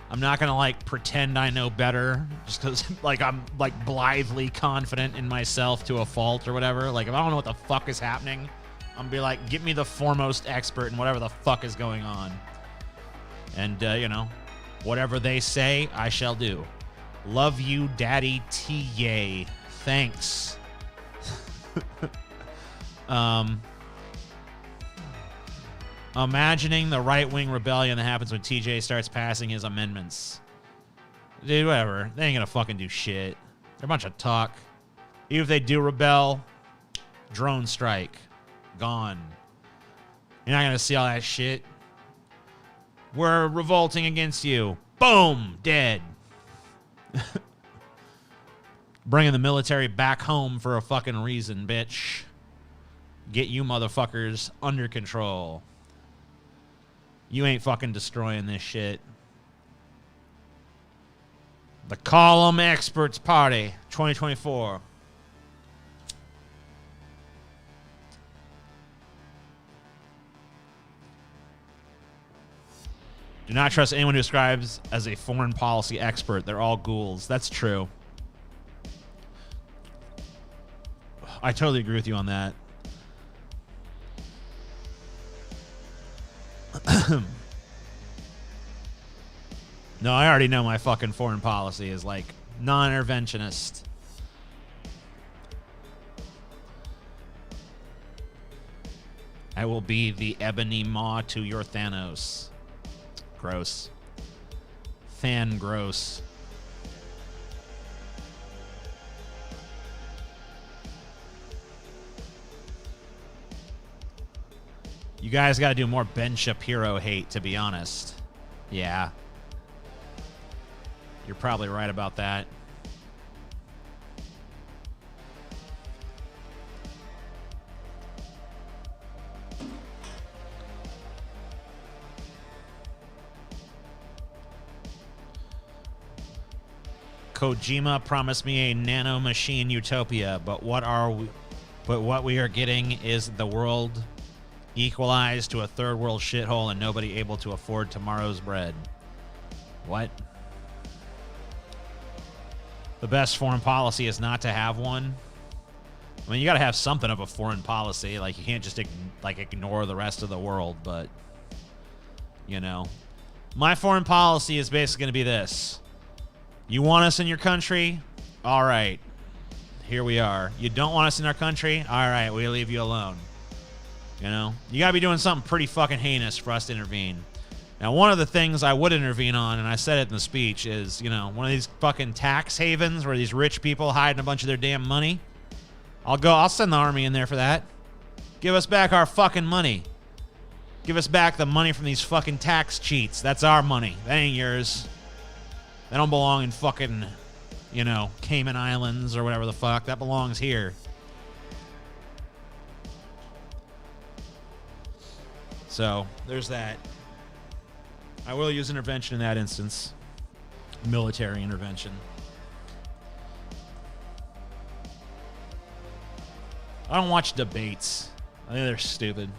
I'm not going to, like, pretend I know better just because, like, I'm, like, blithely confident in myself to a fault or whatever. Like, if I don't know what the fuck is happening, I'm going to be like, give me the foremost expert in whatever the fuck is going on. And, you know, whatever they say, I shall do. Love you, Daddy T. Yay. Thanks. Imagining the right-wing rebellion that happens when TJ starts passing his amendments. Dude, whatever. They ain't gonna fucking do shit. They're a bunch of talk. Even if they do rebel, drone strike. Gone. You're not gonna see all that shit. We're revolting against you. Boom! Dead. Bringing the military back home for a fucking reason, bitch. Get you motherfuckers under control. You ain't fucking destroying this shit. The Column Experts Party 2024. Do not trust anyone who describes as a foreign policy expert. They're all ghouls. That's true. I totally agree with you on that. No, I already know my fucking foreign policy is like non-interventionist. I will be the ebony maw to your Thanos. Gross. Than gross. You guys got to do more Ben Shapiro hate, to be honest. Yeah. You're probably right about that. Kojima promised me a nano machine utopia, but what we are getting is the world equalized to a third world shithole and nobody able to afford tomorrow's bread. What? The best foreign policy is not to have one. I mean, you got to have something of a foreign policy. Like, you can't just ignore the rest of the world, but, you know. My foreign policy is basically going to be this. You want us in your country? All right. Here we are. You don't want us in our country? All right, we'll leave you alone. You know? You got to be doing something pretty fucking heinous for us to intervene. Now, one of the things I would intervene on, and I said it in the speech, is, you know, one of these fucking tax havens where these rich people hiding a bunch of their damn money. I'll send the army in there for that. Give us back our fucking money. Give us back the money from these fucking tax cheats. That's our money. That ain't yours. That don't belong in fucking, you know, Cayman Islands or whatever the fuck. That belongs here. So, there's that. I will use intervention in that instance. Military intervention. I don't watch debates. I think they're stupid.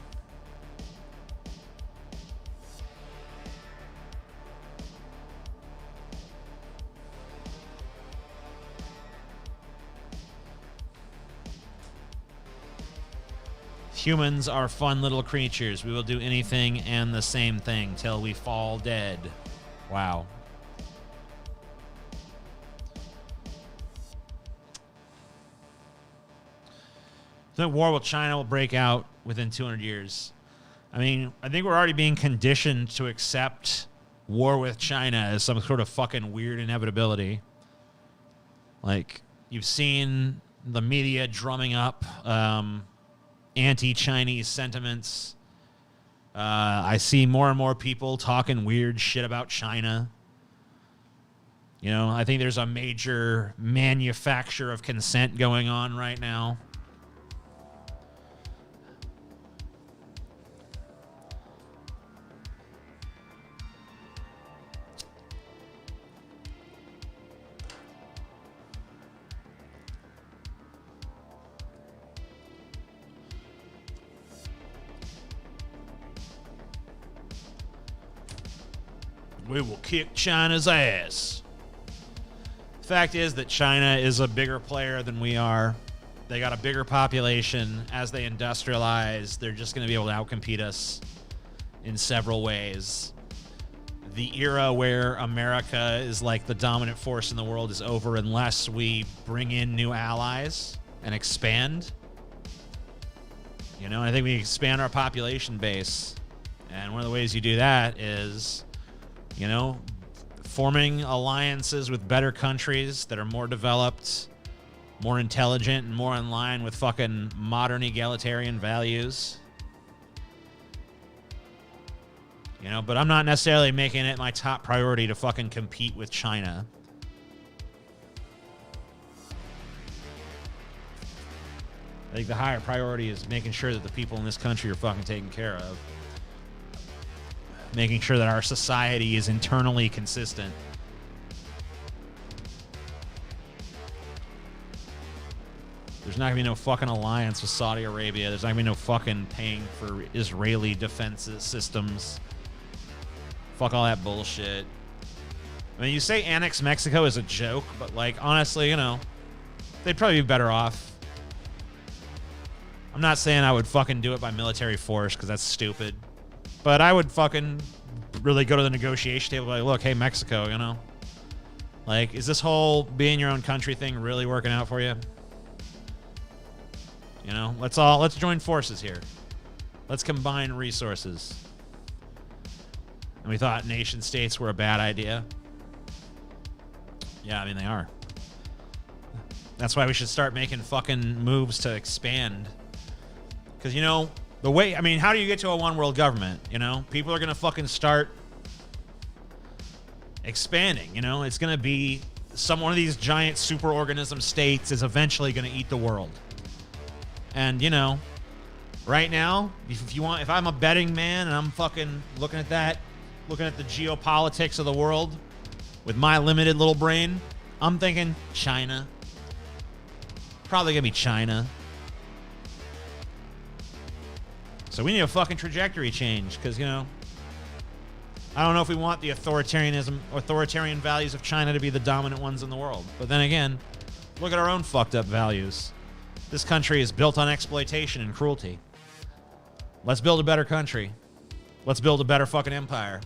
Humans are fun little creatures. We will do anything and the same thing till we fall dead. Wow. The war with China will break out within 200 years. I mean, I think we're already being conditioned to accept war with China as some sort of fucking weird inevitability. Like, you've seen the media drumming up anti-Chinese sentiments. I see more and more people talking weird shit about China. You know, I think there's a major manufacture of consent going on right now. We will kick China's ass. The fact is that China is a bigger player than we are. They got a bigger population. As they industrialize, they're just going to be able to outcompete us in several ways. The era where America is like the dominant force in the world is over unless we bring in new allies and expand. You know, I think we expand our population base. And one of the ways you do that is, you know, forming alliances with better countries that are more developed, more intelligent, and more in line with fucking modern egalitarian values. You know, but I'm not necessarily making it my top priority to fucking compete with China. I think the higher priority is making sure that the people in this country are fucking taken care of. Making sure that our society is internally consistent. There's not going to be no fucking alliance with Saudi Arabia. There's not going to be no fucking paying for Israeli defense systems. Fuck all that bullshit. I mean, you say annex Mexico is a joke, but, like, honestly, you know, they'd probably be better off. I'm not saying I would fucking do it by military force, because that's stupid. But I would fucking really go to the negotiation table and be like, look, hey, Mexico, you know? Like, is this whole being your own country thing really working out for you? You know, let's join forces here. Let's combine resources. And we thought nation states were a bad idea. Yeah, I mean, they are. That's why we should start making fucking moves to expand. Because, you know, the way, I mean, how do you get to a one world government? You know, people are going to fucking start expanding. You know, it's going to be one of these giant superorganism states is eventually going to eat the world. And, you know, right now, if I'm a betting man and I'm fucking looking at the geopolitics of the world with my limited little brain, I'm thinking China. Probably gonna be China. So we need a fucking trajectory change, because, you know, I don't know if we want the authoritarian values of China to be the dominant ones in the world. But then again, look at our own fucked up values. This country is built on exploitation and cruelty. Let's build a better country. Let's build a better fucking empire.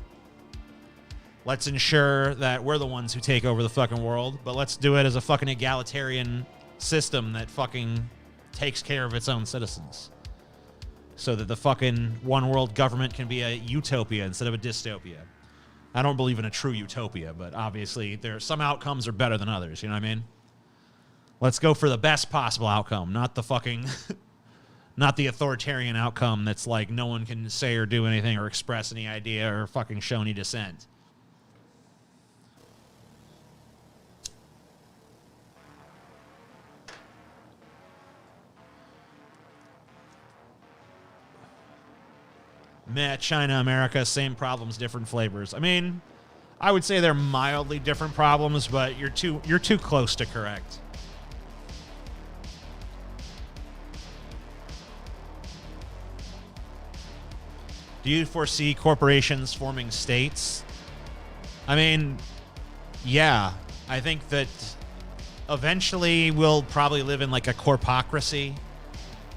Let's ensure that we're the ones who take over the fucking world, but let's do it as a fucking egalitarian system that fucking takes care of its own citizens. So that the fucking one world government can be a utopia instead of a dystopia. I don't believe in a true utopia, but obviously some outcomes are better than others, you know what I mean? Let's go for the best possible outcome, not the fucking not the authoritarian outcome that's like no one can say or do anything or express any idea or fucking show any dissent. Meh, China, America, same problems, different flavors. I mean, I would say they're mildly different problems, but you're too close to correct. Do you foresee corporations forming states? I mean, yeah. I think that eventually we'll probably live in like a corpocracy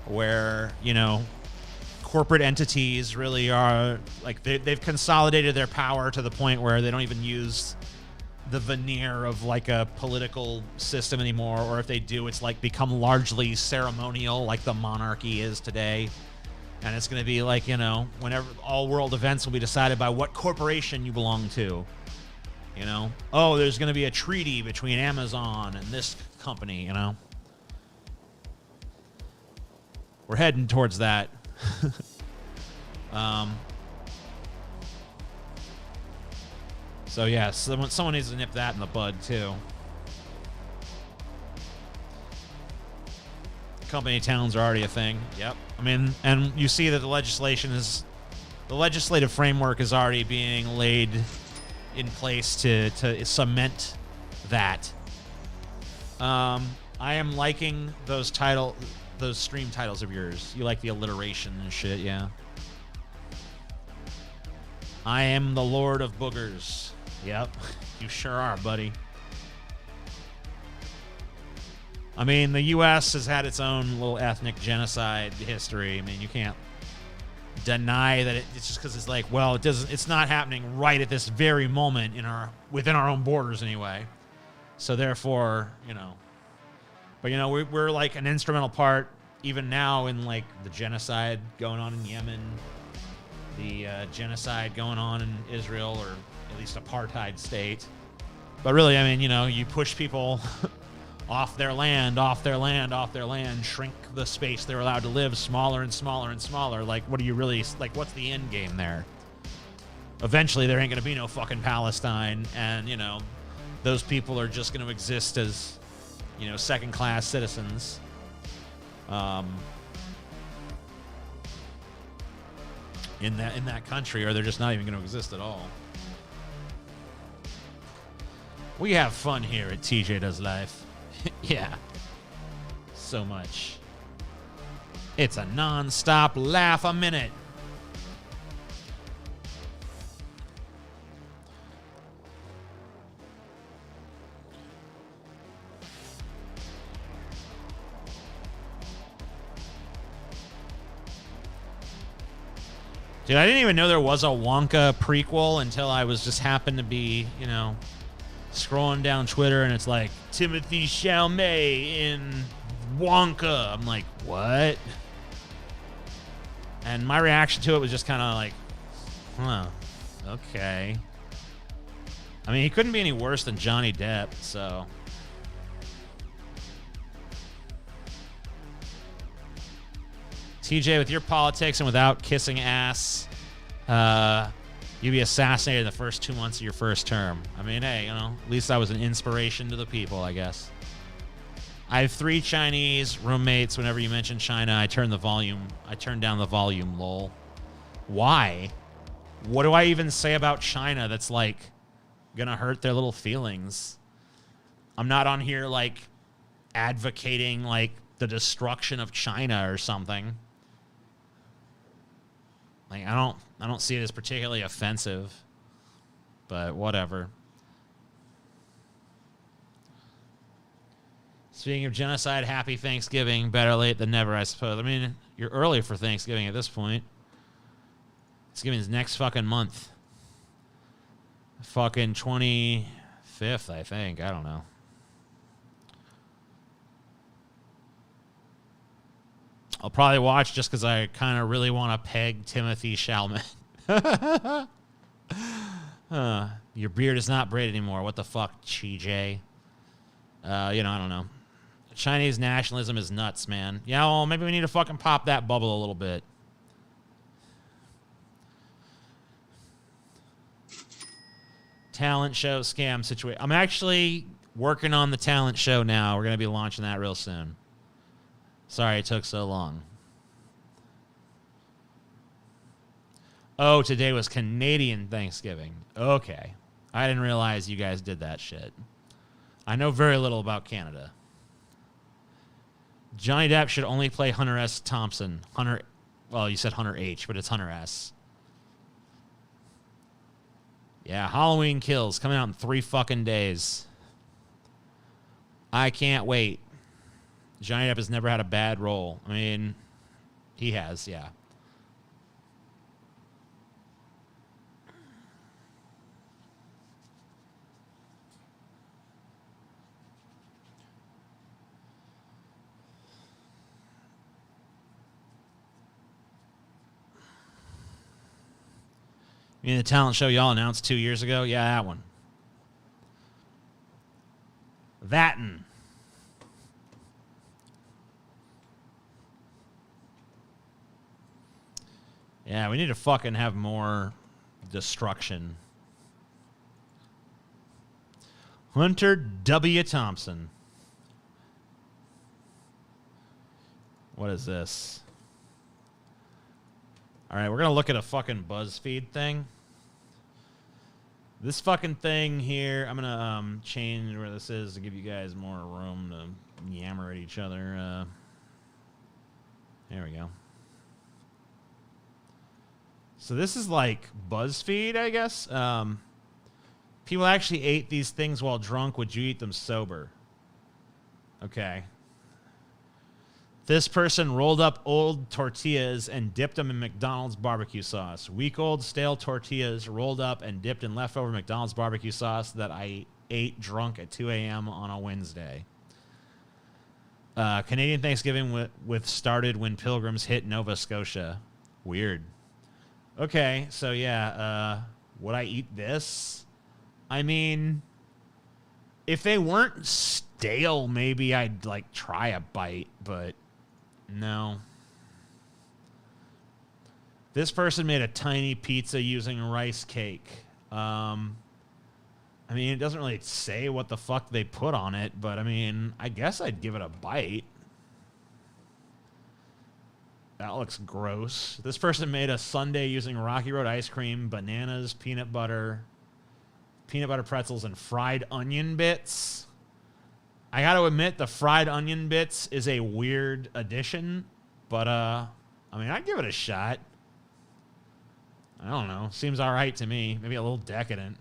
where, you know, corporate entities really are like they've consolidated their power to the point where they don't even use the veneer of like a political system anymore, or if they do, it's like become largely ceremonial like the monarchy is today. And it's going to be like, you know, whenever all world events will be decided by what corporation you belong to. You know, oh, there's going to be a treaty between Amazon and this company, you know. We're heading towards that. So yeah, someone needs to nip that in the bud too. Company towns are already a thing. Yep. I mean, and you see that the legislative framework is already being laid in place to cement that. I am liking those stream titles of yours. You like the alliteration and shit, yeah. I am the Lord of Boogers. Yep, you sure are, buddy. I mean, the U.S. has had its own little ethnic genocide history. I mean, you can't deny that it's just because it's like, well, it's not happening right at this very moment within our own borders anyway. So therefore, you know, but you know, we're like an instrumental part even now in like the genocide going on in Yemen, the genocide going on in Israel, or at least apartheid state. But really, I mean, you know, you push people off their land, shrink the space they're allowed to live smaller and smaller and smaller. Like, what do you really, like, what's the end game there? Eventually, there ain't going to be no fucking Palestine, and, you know, those people are just going to exist as, you know, second-class citizens. In that country, or they're just not even going to exist at all. We have fun here at TJ Does Life. Yeah. So much. It's a non-stop laugh a minute. Dude, I didn't even know there was a Wonka prequel until I was just happened to be, you know, scrolling down Twitter, and it's like Timothée Chalamet in Wonka. I'm like, what? And my reaction to it was just kind of like, huh, okay. I mean, he couldn't be any worse than Johnny Depp, so. TJ, with your politics and without kissing ass, you'd be assassinated in the first 2 months of your first term. I mean, hey, you know, at least I was an inspiration to the people, I guess. I have 3 Chinese roommates. Whenever you mention China, I turn down the volume, lol. Why? What do I even say about China that's, like, gonna hurt their little feelings? I'm not on here, like, advocating, like, the destruction of China or something. Like, I don't see it as particularly offensive. But whatever. Speaking of genocide, happy Thanksgiving. Better late than never, I suppose. I mean, you're early for Thanksgiving at this point. Thanksgiving's next fucking month. Fucking 25th, I think. I don't know. I'll probably watch just because I kind of really want to peg Timothy Chalamet. Your beard is not braided anymore. What the fuck, Chi-J? I don't know. Chinese nationalism is nuts, man. Yeah, well, maybe we need to fucking pop that bubble a little bit. Talent show scam situation. I'm actually working on the talent show now. We're going to be launching that real soon. Sorry it took so long. Oh, today was Canadian Thanksgiving. Okay. I didn't realize you guys did that shit. I know very little about Canada. Johnny Depp should only play Hunter S. Thompson. Well, you said Hunter H, but it's Hunter S. Yeah, Halloween Kills coming out in 3 fucking days. I can't wait. Johnny Depp has never had a bad role. I mean, he has, yeah. You mean the talent show y'all announced 2 years ago? Yeah, that one. That'n. Yeah, we need to fucking have more destruction. Hunter W. Thompson. What is this? All right, we're going to look at a fucking BuzzFeed thing. This fucking thing here, I'm going to change where this is to give you guys more room to yammer at each other. There we go. So this is like BuzzFeed, I guess. People actually ate these things while drunk. Would you eat them sober? Okay. This person rolled up old tortillas and dipped them in McDonald's barbecue sauce. Week-old stale tortillas rolled up and dipped in leftover McDonald's barbecue sauce that I ate drunk at 2 a.m. on a Wednesday. Canadian Thanksgiving with started when pilgrims hit Nova Scotia. Weird. Okay, so yeah, would I eat this? I mean, if they weren't stale, maybe I'd, like, try a bite, but no. This person made a tiny pizza using rice cake. I mean, it doesn't really say what the fuck they put on it, but, I mean, I guess I'd give it a bite. That looks gross. This person made a sundae using Rocky Road ice cream, bananas, peanut butter pretzels, and fried onion bits. I got to admit, the fried onion bits is a weird addition, but, I mean, I'd give it a shot. I don't know. Seems all right to me. Maybe a little decadent.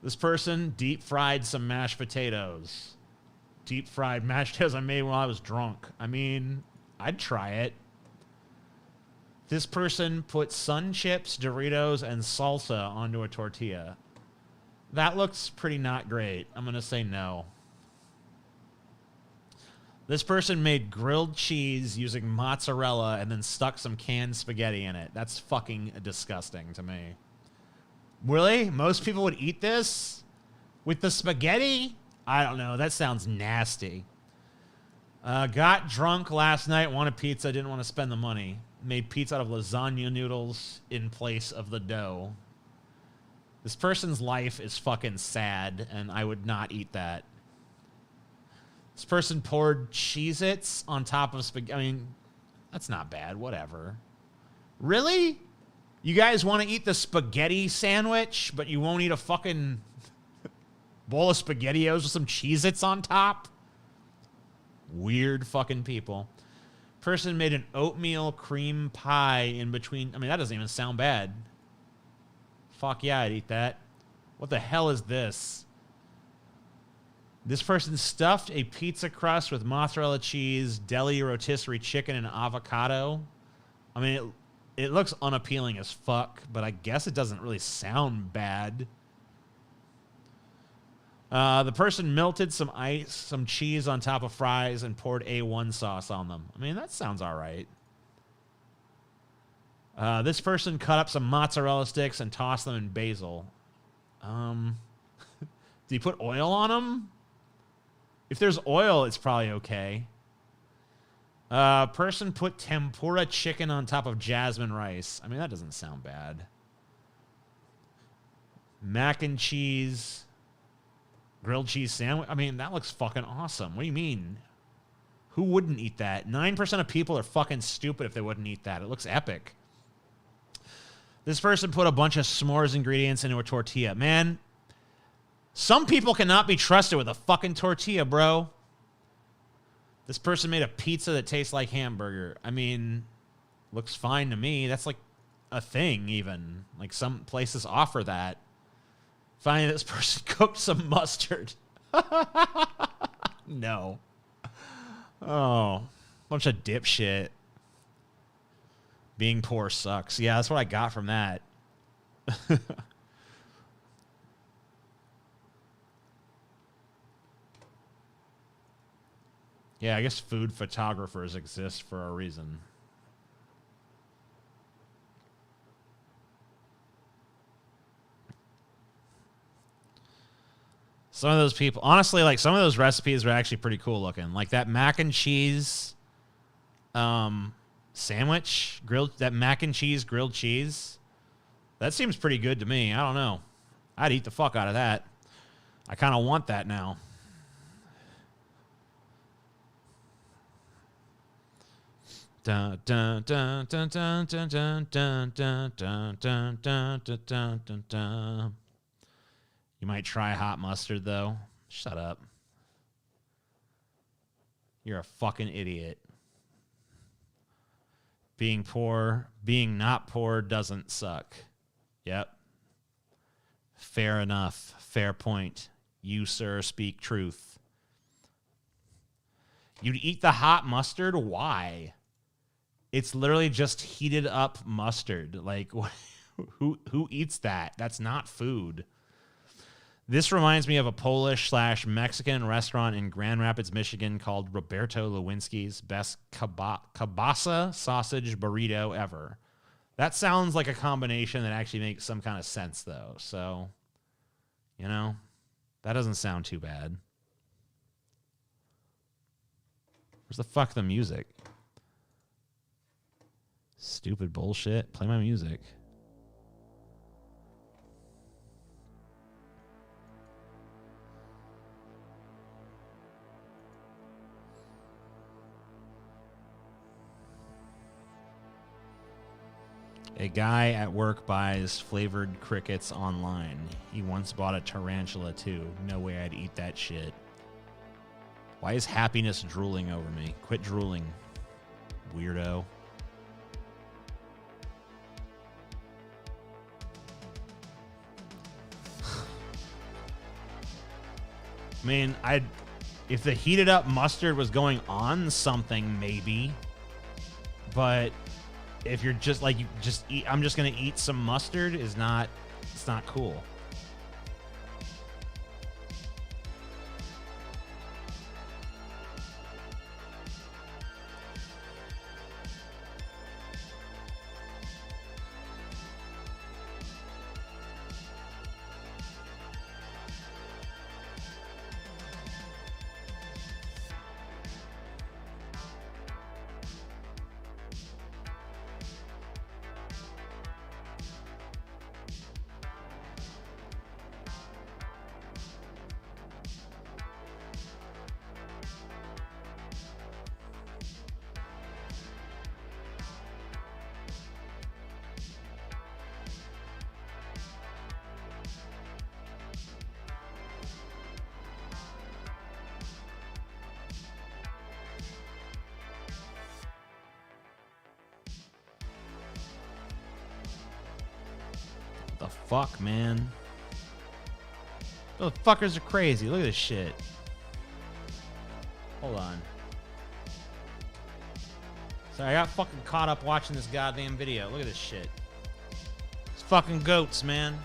This person deep-fried some mashed potatoes. Deep-fried mashed potatoes I made while I was drunk. I mean, I'd try it. This person put sun chips, Doritos, and salsa onto a tortilla. That looks pretty not great. I'm going to say no. This person made grilled cheese using mozzarella and then stuck some canned spaghetti in it. That's fucking disgusting to me. Really? Most people would eat this? With the spaghetti? I don't know. That sounds nasty. Got drunk last night, wanted pizza, didn't want to spend the money. Made pizza out of lasagna noodles in place of the dough. This person's life is fucking sad, and I would not eat that. This person poured Cheez-Its on top of spaghetti. I mean, that's not bad. Whatever. Really? You guys want to eat the spaghetti sandwich, but you won't eat a fucking... Bowl of SpaghettiOs with some Cheez-Its on top. Weird fucking people. Person made an oatmeal cream pie in between. I mean, that doesn't even sound bad. Fuck yeah, I'd eat that. What the hell is this? This person stuffed a pizza crust with mozzarella cheese, deli rotisserie chicken, and avocado. I mean, it looks unappealing as fuck, but I guess it doesn't really sound bad. The person melted some ice, some cheese on top of fries, and poured A1 sauce on them. I mean, that sounds all right. This person cut up some mozzarella sticks and tossed them in basil. Did he put oil on them? If there's oil, it's probably okay. Person put tempura chicken on top of jasmine rice. I mean, that doesn't sound bad. Mac and cheese. Grilled cheese sandwich. I mean, that looks fucking awesome. What do you mean? Who wouldn't eat that? 9% of people are fucking stupid if they wouldn't eat that. It looks epic. This person put a bunch of s'mores ingredients into a tortilla. Man, some people cannot be trusted with a fucking tortilla, bro. This person made a pizza that tastes like hamburger. I mean, looks fine to me. That's like a thing even. Like some places offer that. Finally, this person cooked some mustard. No. Oh, bunch of dipshit. Being poor sucks. Yeah, that's what I got from that. Yeah, I guess food photographers exist for a reason. Some of those people, honestly, like some of those recipes are actually pretty cool looking. Like that mac and cheese sandwich, that mac and cheese grilled cheese. That seems pretty good to me. I don't know. I'd eat the fuck out of that. I kind of want that now. Dun, dun, dun, dun, dun, dun, dun, dun, dun, dun, dun, dun, dun, dun, dun. You might try hot mustard, though. Shut up. You're a fucking idiot. Being poor, being not poor doesn't suck. Yep. Fair enough. Fair point. You, sir, speak truth. You'd eat the hot mustard? Why? It's literally just heated up mustard. Like, who eats that? That's not food. This reminds me of a Polish/Mexican restaurant in Grand Rapids, Michigan called Roberto Lewinsky's best kielbasa sausage burrito ever. That sounds like a combination that actually makes some kind of sense, though. So, you know, that doesn't sound too bad. Where's the fuck the music? Stupid bullshit. Play my music. A guy at work buys flavored crickets online. He once bought a tarantula too. No way I'd eat that shit. Why is happiness drooling over me? Quit drooling, weirdo. I mean, if the heated up mustard was going on something, maybe. But if you're just like, I'm just going to eat some mustard it's not cool. fuck, man? Motherfuckers are crazy. Look at this shit. Hold on. Sorry, I got fucking caught up watching this goddamn video. Look at this shit. It's fucking goats, man.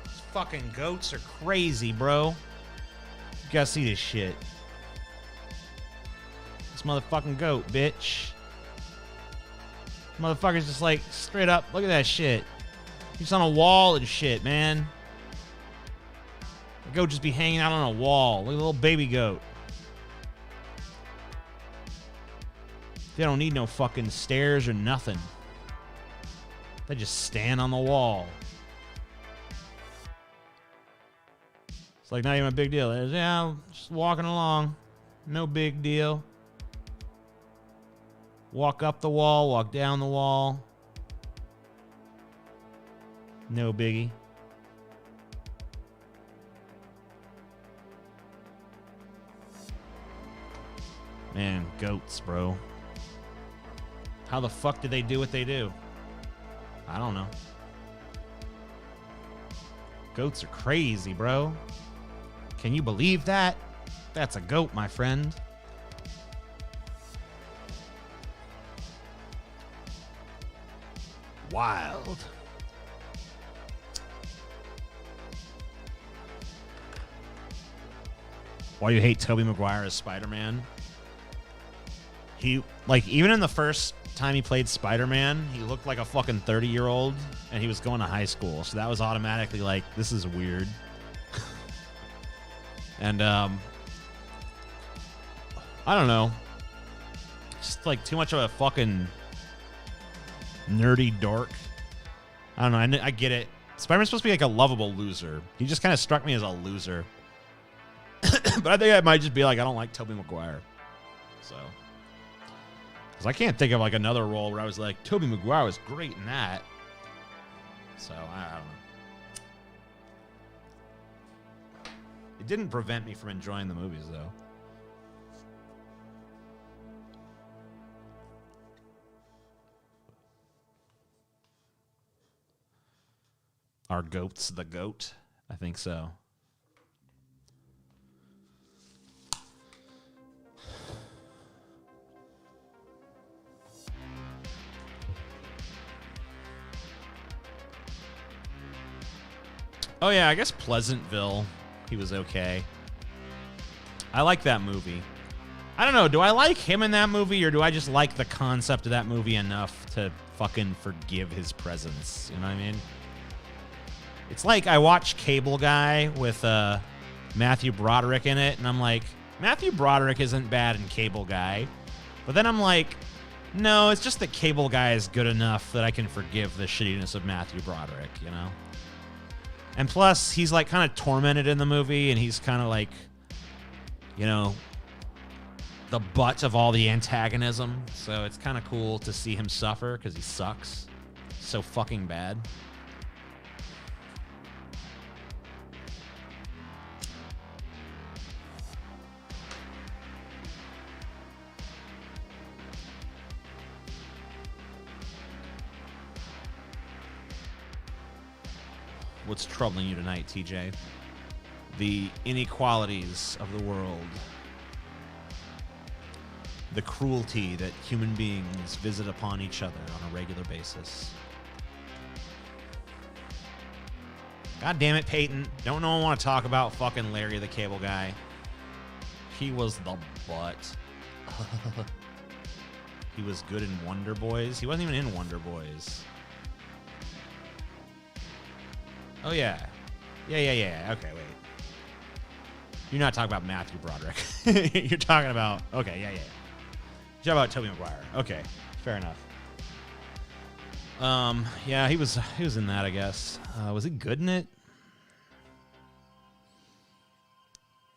These fucking goats are crazy, bro. You gotta see this shit. This motherfucking goat, bitch. Motherfucker's just like straight up. Look at that shit. He's on a wall and shit, man. The goat just be hanging out on a wall. Look at the little baby goat. They don't need no fucking stairs or nothing. They just stand on the wall. It's like not even a big deal. Yeah, just walking along. No big deal. Walk up the wall, walk down the wall. No biggie. Man, goats, bro. How the fuck did they do what they do? I don't know. Goats are crazy, bro. Can you believe that? That's a goat, my friend. Wild. Why you hate Tobey Maguire as Spider-Man? He, like, even in the first time he played Spider-Man, he looked like a fucking 30-year-old, and he was going to high school, so that was automatically like, this is weird. And, I don't know. Just, like, too much of a fucking nerdy dork. I don't know, I get it. Spider-Man's supposed to be like a lovable loser. He just kind of struck me as a loser. But I think I might just be like, I don't like Tobey Maguire. So. Because I can't think of like another role where I was like, Tobey Maguire was great in that. So, I don't know. It didn't prevent me from enjoying the movies, though. Are goats the goat? I think so. Oh yeah, I guess Pleasantville, he was okay. I like that movie. I don't know, do I like him in that movie, or do I just like the concept of that movie enough to fucking forgive his presence? You know what I mean? It's like I watch Cable Guy with Matthew Broderick in it, and I'm like, Matthew Broderick isn't bad in Cable Guy. But then I'm like, no, it's just that Cable Guy is good enough that I can forgive the shittiness of Matthew Broderick, you know? And plus, he's like kind of tormented in the movie, and he's kind of like, you know, the butt of all the antagonism. So it's kind of cool to see him suffer because he sucks so fucking bad. What's troubling you tonight, TJ? The inequalities of the world. The cruelty that human beings visit upon each other on a regular basis. God damn it, Peyton. Don't no one want to talk about fucking Larry the Cable Guy. He was the butt. He was good in Wonder Boys. He wasn't even in Wonder Boys. Oh, yeah. Yeah. Okay, wait. You're not talking about Matthew Broderick. You're talking about... Okay, yeah. You're talking about Tobey Maguire. Okay, fair enough. Yeah, he was in that, I guess. Was he good in it?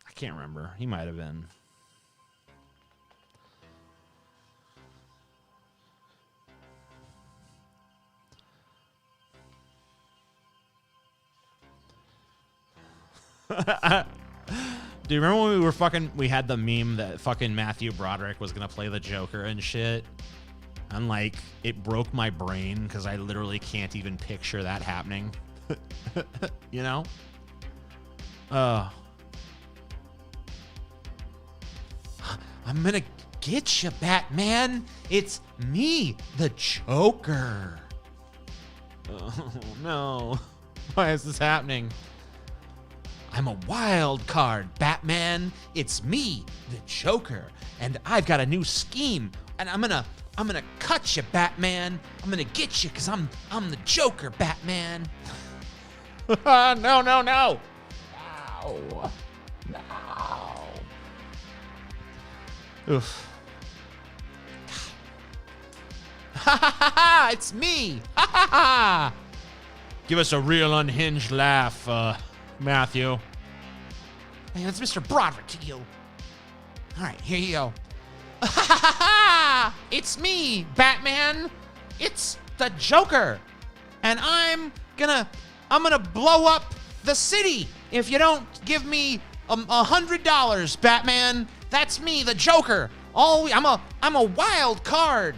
I can't remember. He might have been. Do you remember when we had the meme that fucking Matthew Broderick was gonna play the Joker and shit? And like, it broke my brain because I literally can't even picture that happening. You know? I'm gonna get you, Batman. It's me, the Joker. Oh, no. Why is this happening? I'm a wild card, Batman. It's me, the Joker. And I've got a new scheme. And I'm gonna cut you, Batman. I'm gonna get you because I'm the Joker, Batman. No, no, no. No. No. Oof. Ha ha ha ha! It's me! Ha ha ha! Give us a real unhinged laugh, Matthew. Hey, that's Mr. Broderick to you. All right, here you go. Ha ha ha ha! It's me, Batman. It's the Joker, and I'm gonna blow up the city if you don't give me $100, Batman. That's me, the Joker. I'm a wild card.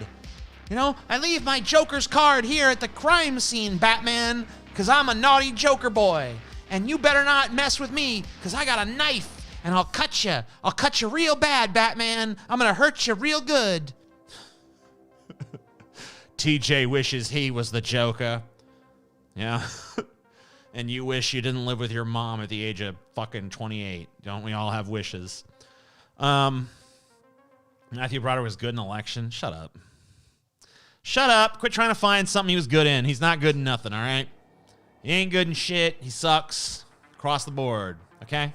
You know, I leave my Joker's card here at the crime scene, Batman, because I'm a naughty Joker boy. And you better not mess with me, because I got a knife, and I'll cut you. I'll cut you real bad, Batman. I'm going to hurt you real good. TJ wishes he was the Joker. Yeah. And you wish you didn't live with your mom at the age of fucking 28. Don't we all have wishes? Matthew Broderick was good in election. Shut up. Shut up. Quit trying to find something he was good in. He's not good in nothing, all right? He ain't good in shit. He sucks across the board, okay?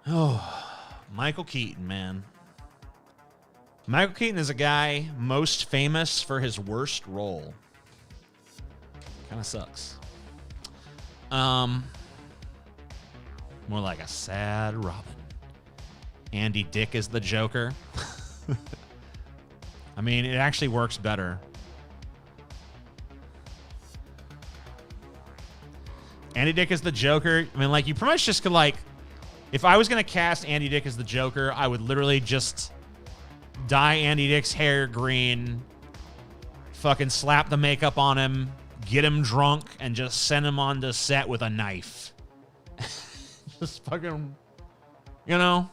Oh, Michael Keaton, man. Michael Keaton is a guy most famous for his worst role. Kind of sucks. More like a sad Robin. Andy Dick is the Joker. I mean, it actually works better. Andy Dick is the Joker. I mean, like, you pretty much just could, like, if I was going to cast Andy Dick as the Joker, I would literally just dye Andy Dick's hair green, fucking slap the makeup on him, get him drunk, and just send him on the set with a knife. Just fucking, you know?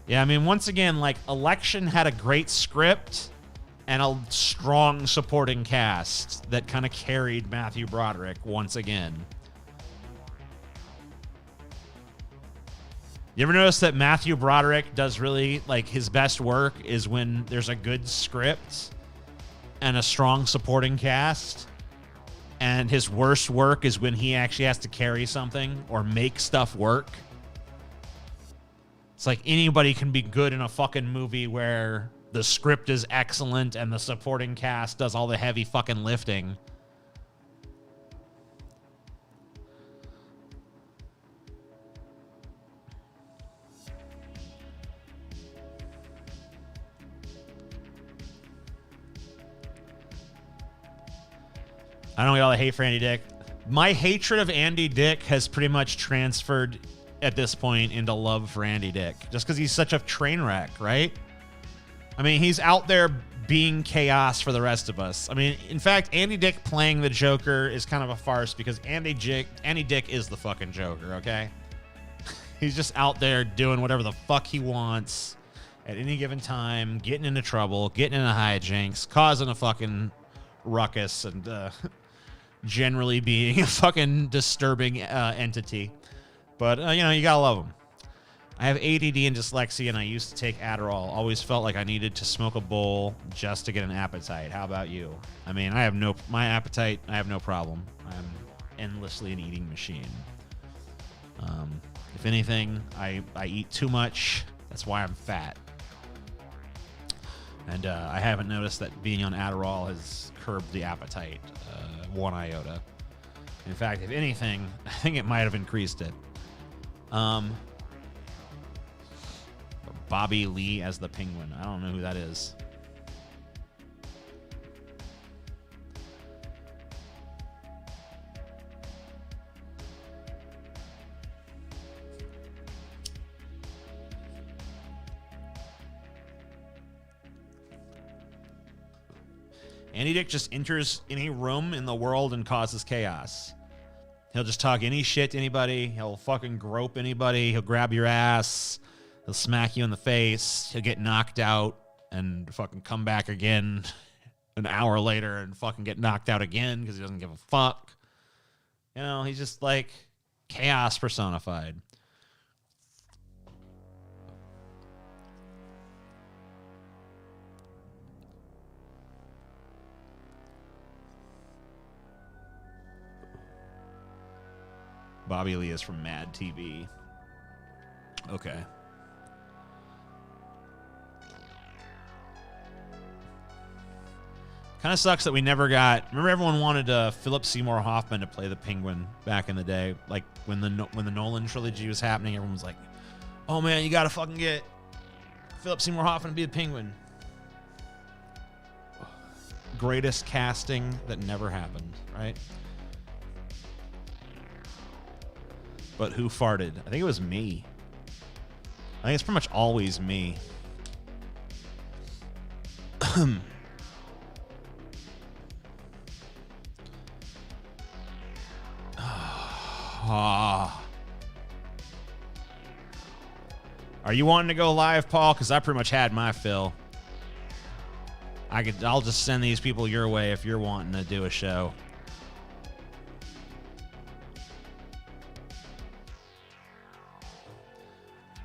Yeah, I mean, once again, like, Election had a great script and a strong supporting cast that kind of carried Matthew Broderick once again. You ever notice that Matthew Broderick does really, like, his best work is when there's a good script and a strong supporting cast, and his worst work is when he actually has to carry something or make stuff work? It's like anybody can be good in a fucking movie where the script is excellent and the supporting cast does all the heavy fucking lifting. I don't get all the hate for Andy Dick. My hatred of Andy Dick has pretty much transferred at this point into love for Andy Dick. Just because he's such a train wreck, right? I mean, he's out there being chaos for the rest of us. I mean, in fact, Andy Dick playing the Joker is kind of a farce because Andy Dick is the fucking Joker, okay? He's just out there doing whatever the fuck he wants at any given time, getting into trouble, getting into hijinks, causing a fucking ruckus, and generally being a fucking disturbing entity. But, you know, you gotta love him. I have ADD and dyslexia, and I used to take Adderall. Always felt like I needed to smoke a bowl just to get an appetite. How about you? I mean, I have no problem. I'm endlessly an eating machine. If anything, I eat too much. That's why I'm fat. And I haven't noticed that being on Adderall has curbed the appetite one iota. In fact, if anything, I think it might have increased it. Bobby Lee as the Penguin. I don't know who that is. Andy Dick just enters any room in the world and causes chaos. He'll just talk any shit to anybody. He'll fucking grope anybody. He'll grab your ass. He'll smack you in the face. He'll get knocked out and fucking come back again an hour later and fucking get knocked out again because he doesn't give a fuck. You know, he's just like chaos personified. Bobby Lee is from Mad TV. Okay. Kind of sucks that we never got... Remember everyone wanted Philip Seymour Hoffman to play the Penguin back in the day? Like, when the Nolan trilogy was happening, everyone was like, oh, man, you got to fucking get Philip Seymour Hoffman to be the Penguin. Greatest casting that never happened, right? But who farted? I think it was me. I think it's pretty much always me. Are you wanting to go live, Paul? Because I pretty much had my fill. I'll just send these people your way if you're wanting to do a show.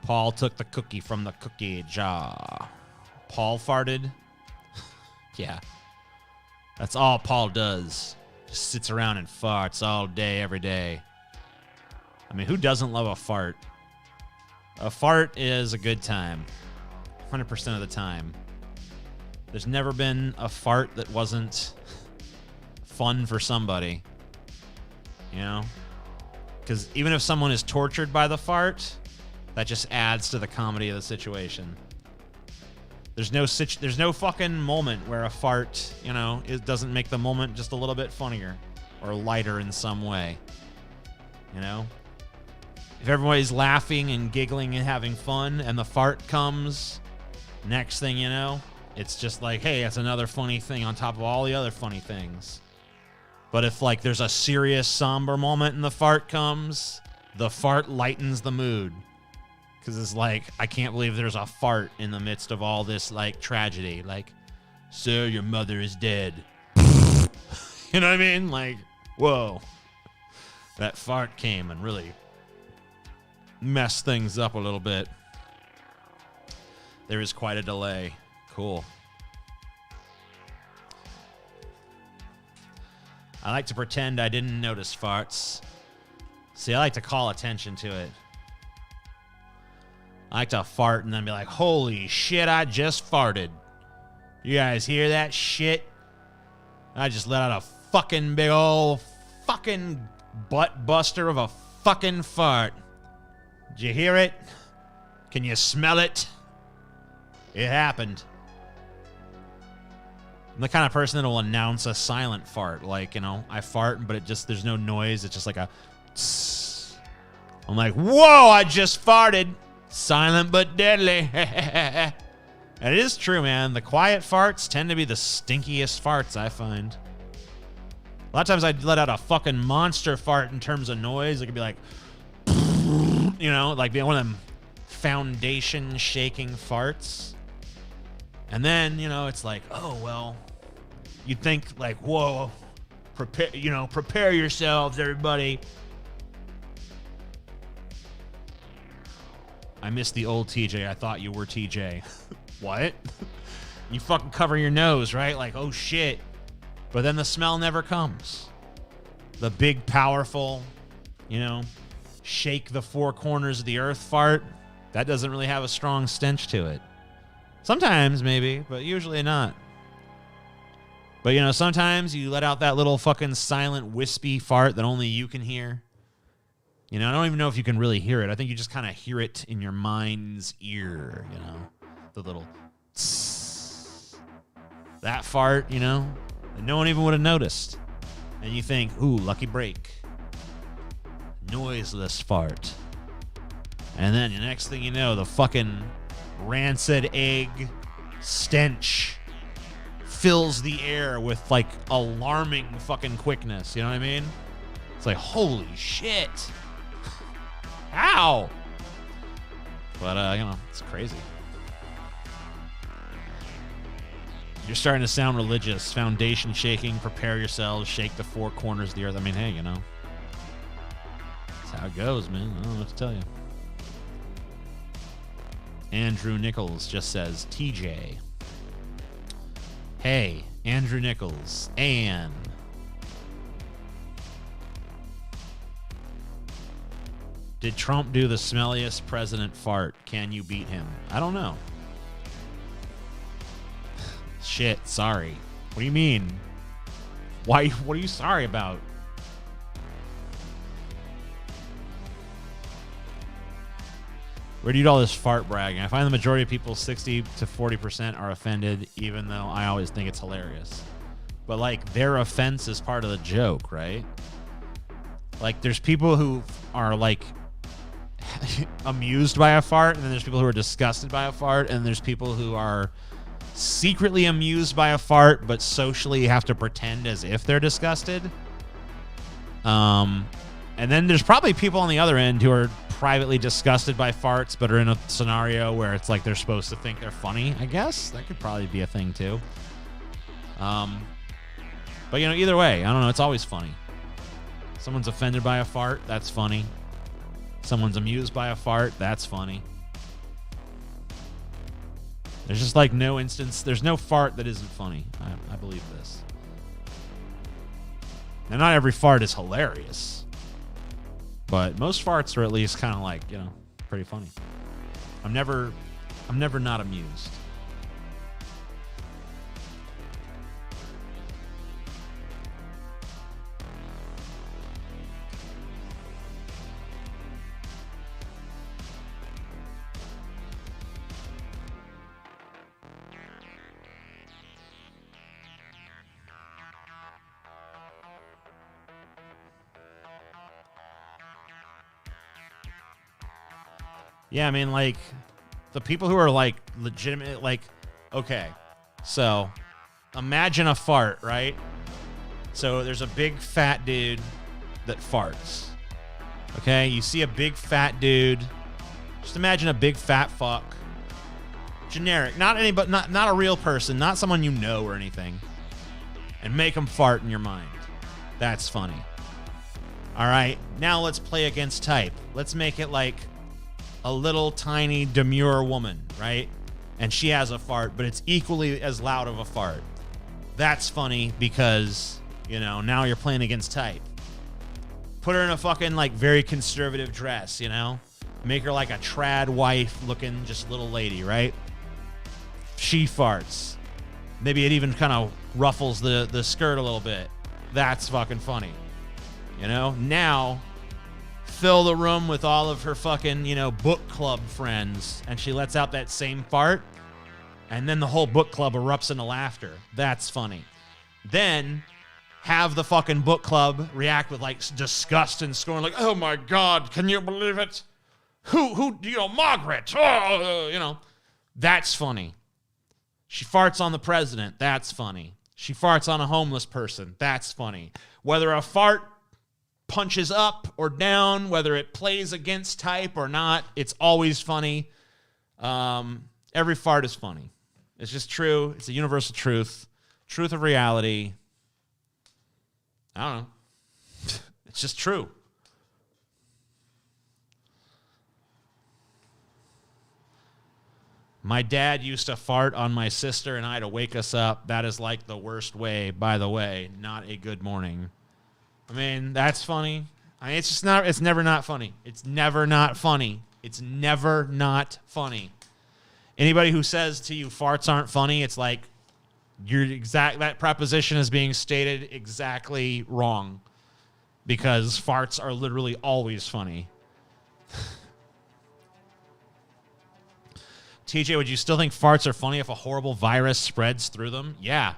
Paul took the cookie from the cookie jar. Paul farted? Yeah. That's all Paul does. Just sits around and farts all day, every day. I mean, who doesn't love a fart? A fart is a good time. 100% of the time. There's never been a fart that wasn't fun for somebody. You know? Because even if someone is tortured by the fart, that just adds to the comedy of the situation. There's no fucking moment where a fart, you know, it doesn't make the moment just a little bit funnier or lighter in some way. You know? If everybody's laughing and giggling and having fun and the fart comes, next thing you know, it's just like, hey, that's another funny thing on top of all the other funny things. But if, like, there's a serious, somber moment and the fart comes, the fart lightens the mood. Because it's like, I can't believe there's a fart in the midst of all this, like, tragedy. Like, sir, your mother is dead. You know what I mean? Like, whoa. That fart came and really messed things up a little bit. There is quite a delay. Cool. I like to pretend I didn't notice farts. See, I like to call attention to it. I like to fart and then be like, holy shit, I just farted. You guys hear that shit? I just let out a fucking big old fucking butt buster of a fucking fart. Did you hear it? Can you smell it? It happened. I'm the kind of person that will announce a silent fart. Like, you know, I fart, but there's no noise. It's just like a tss. I'm like, whoa, I just farted. Silent but deadly. And it is true, man. The quiet farts tend to be the stinkiest farts, I find. A lot of times I'd let out a fucking monster fart in terms of noise. It could be like, you know, like one of them foundation shaking farts. And then, you know, it's like, oh, well, you'd think like, whoa, prepare yourselves, everybody. I missed the old TJ. I thought you were TJ. What? You fucking cover your nose, right? Like, oh, shit. But then the smell never comes. The big, powerful, you know, shake the four corners of the earth fart, that doesn't really have a strong stench to it. Sometimes, maybe, but usually not. But, you know, sometimes you let out that little fucking silent, wispy fart that only you can hear. You know, I don't even know if you can really hear it. I think you just kind of hear it in your mind's ear, you know, the little tss. That fart, you know, and no one even would have noticed. And you think, ooh, lucky break. Noiseless fart. And then the next thing you know, the fucking rancid egg stench fills the air with like alarming fucking quickness. You know what I mean? It's like, holy shit. How? But, you know, it's crazy. You're starting to sound religious. Foundation shaking. Prepare yourselves. Shake the four corners of the earth. I mean, hey, you know. That's how it goes, man. I don't know what to tell you. Andrew Nichols just says, TJ. Hey, Andrew Nichols. Ann. Did Trump do the smelliest president fart? Can you beat him? I don't know. Shit, sorry. What do you mean? Why? What are you sorry about? Where do you do all this fart bragging? I find the majority of people, 60 to 40%, are offended, even though I always think it's hilarious. But, like, their offense is part of the joke, right? Like, there's people who are, like, amused by a fart, and then there's people who are disgusted by a fart, and there's people who are secretly amused by a fart, but socially have to pretend as if they're disgusted. And then there's probably people on the other end who are privately disgusted by farts, but are in a scenario where it's like they're supposed to think they're funny, I guess. That could probably be a thing, too. But, you know, either way, I don't know. It's always funny. Someone's offended by a fart, that's funny. Someone's amused by a fart, that's funny. There's just like no instance, there's no fart that isn't funny. I believe this. Now, not every fart is hilarious, but most farts are at least kind of like, you know, pretty funny. I'm never not amused. Yeah, I mean, like, the people who are, like, legitimate, like, okay, so imagine a fart, right? So there's a big fat dude that farts, okay? You see a big fat dude. Just imagine a big fat fuck. Generic, not anybody, not a real person, not someone you know or anything. And make them fart in your mind. That's funny. All right, now let's play against type. Let's make it like a little tiny demure woman, right? And she has a fart, but it's equally as loud of a fart. That's funny because, you know, now you're playing against type. Put her in a fucking, like, very conservative dress, you know? Make her like a trad wife looking just little lady, right? She farts. Maybe it even kind of ruffles the skirt a little bit. That's fucking funny. You know? Now, fill the room with all of her fucking, you know, book club friends, and she lets out that same fart, and then the whole book club erupts into laughter. That's funny. Then have the fucking book club react with, like, disgust and scorn, like, oh my God, can you believe it? Who, you know, Margaret, oh, you know. That's funny. She farts on the president. That's funny. She farts on a homeless person. That's funny. Whether a fart punches up or down, whether it plays against type or not, it's always funny. Every fart is funny. It's just true. It's a universal truth. Truth of reality. I don't know. It's just true. My dad used to fart on my sister and I to wake us up. That is like the worst way, by the way. Not a good morning. I mean, that's funny. I mean, it's just not, it's never not funny. It's never not funny. It's never not funny. Anybody who says to you farts aren't funny, it's like that preposition is being stated exactly wrong, because farts are literally always funny. TJ, would you still think farts are funny if a horrible virus spreads through them? Yeah,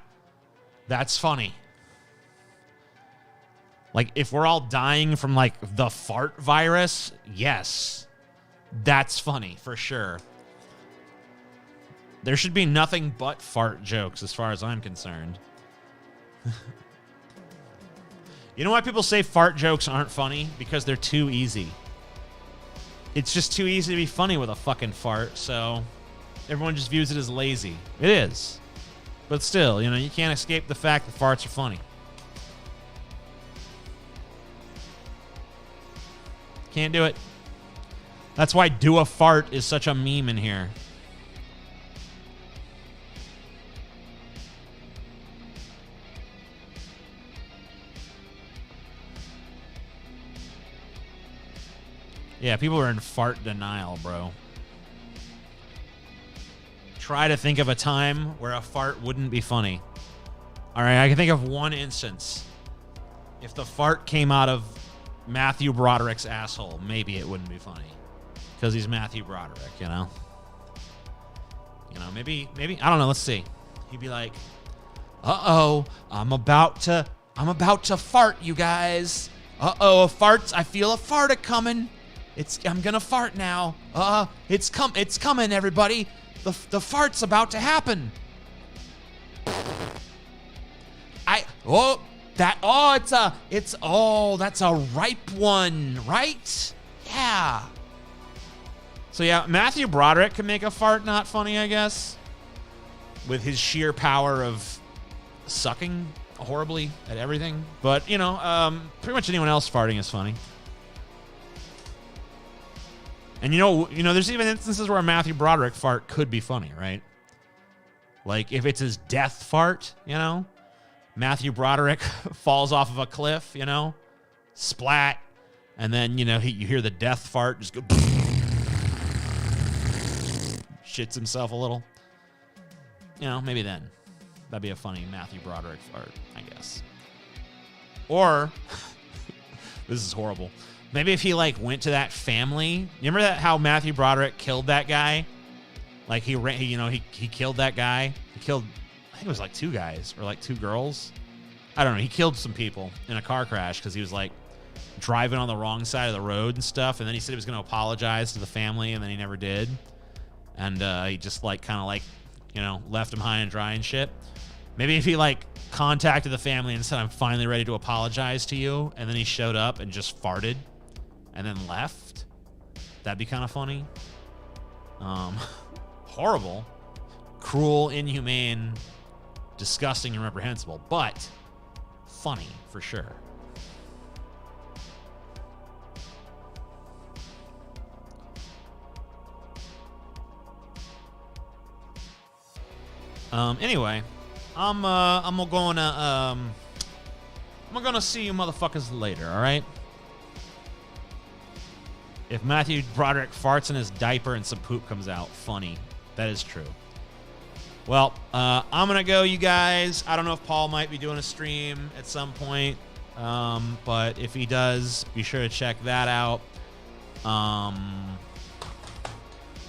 that's funny. Like, if we're all dying from, like, the fart virus, yes, that's funny for sure. There should be nothing but fart jokes as far as I'm concerned. You know why people say fart jokes aren't funny? Because they're too easy. It's just too easy to be funny with a fucking fart, so everyone just views it as lazy. It is. But still, you know, you can't escape the fact that farts are funny. Can't do it. That's why do a fart is such a meme in here. Yeah, people are in fart denial, bro. Try to think of a time where a fart wouldn't be funny. All right, I can think of one instance. If the fart came out of Matthew Broderick's asshole, maybe it wouldn't be funny. Because he's Matthew Broderick, you know? You know, maybe, I don't know, let's see. He'd be like, uh-oh, I'm about to fart, you guys. Uh-oh, I feel a fart a-coming. I'm gonna fart now. It's coming, everybody. The fart's about to happen. That's a ripe one, right? Yeah. So yeah, Matthew Broderick can make a fart not funny, I guess, with his sheer power of sucking horribly at everything. But you know, pretty much anyone else farting is funny. And you know, there's even instances where a Matthew Broderick fart could be funny, right? Like if it's his death fart, you know, Matthew Broderick falls off of a cliff, you know, splat, and then you know you hear the death fart just go, shits himself a little. You know, maybe then that'd be a funny Matthew Broderick fart, I guess. Or this is horrible. Maybe if he like went to that family. You remember that how Matthew Broderick killed that guy? Like he killed that guy. He killed, I think it was like 2 guys or like 2 girls. I don't know. He killed some people in a car crash because he was like driving on the wrong side of the road and stuff. And then he said he was going to apologize to the family, and then he never did. And he just like kind of like, you know, left him high and dry and shit. Maybe if he like contacted the family and said, "I'm finally ready to apologize to you," and then he showed up and just farted and then left, that'd be kind of funny. Horrible, cruel, inhumane, disgusting, and reprehensible, but funny for sure. Anyway, I'm gonna see you motherfuckers later, all right? If Matthew Broderick farts in his diaper and some poop comes out, funny. That is true. Well, I'm going to go, you guys. I don't know if Paul might be doing a stream at some point. But if he does, be sure to check that out.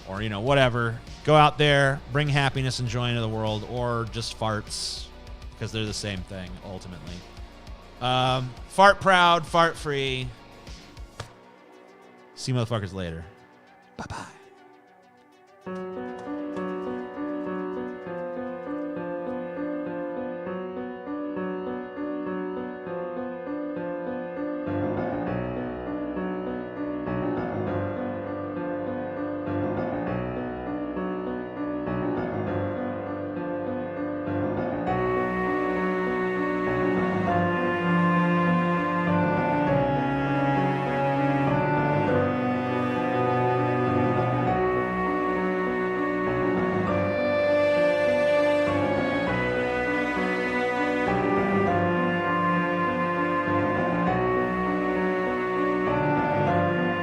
Or, you know, whatever. Go out there, bring happiness and joy into the world, or just farts, because they're the same thing, ultimately. Fart proud, fart free. See you motherfuckers later. Bye-bye.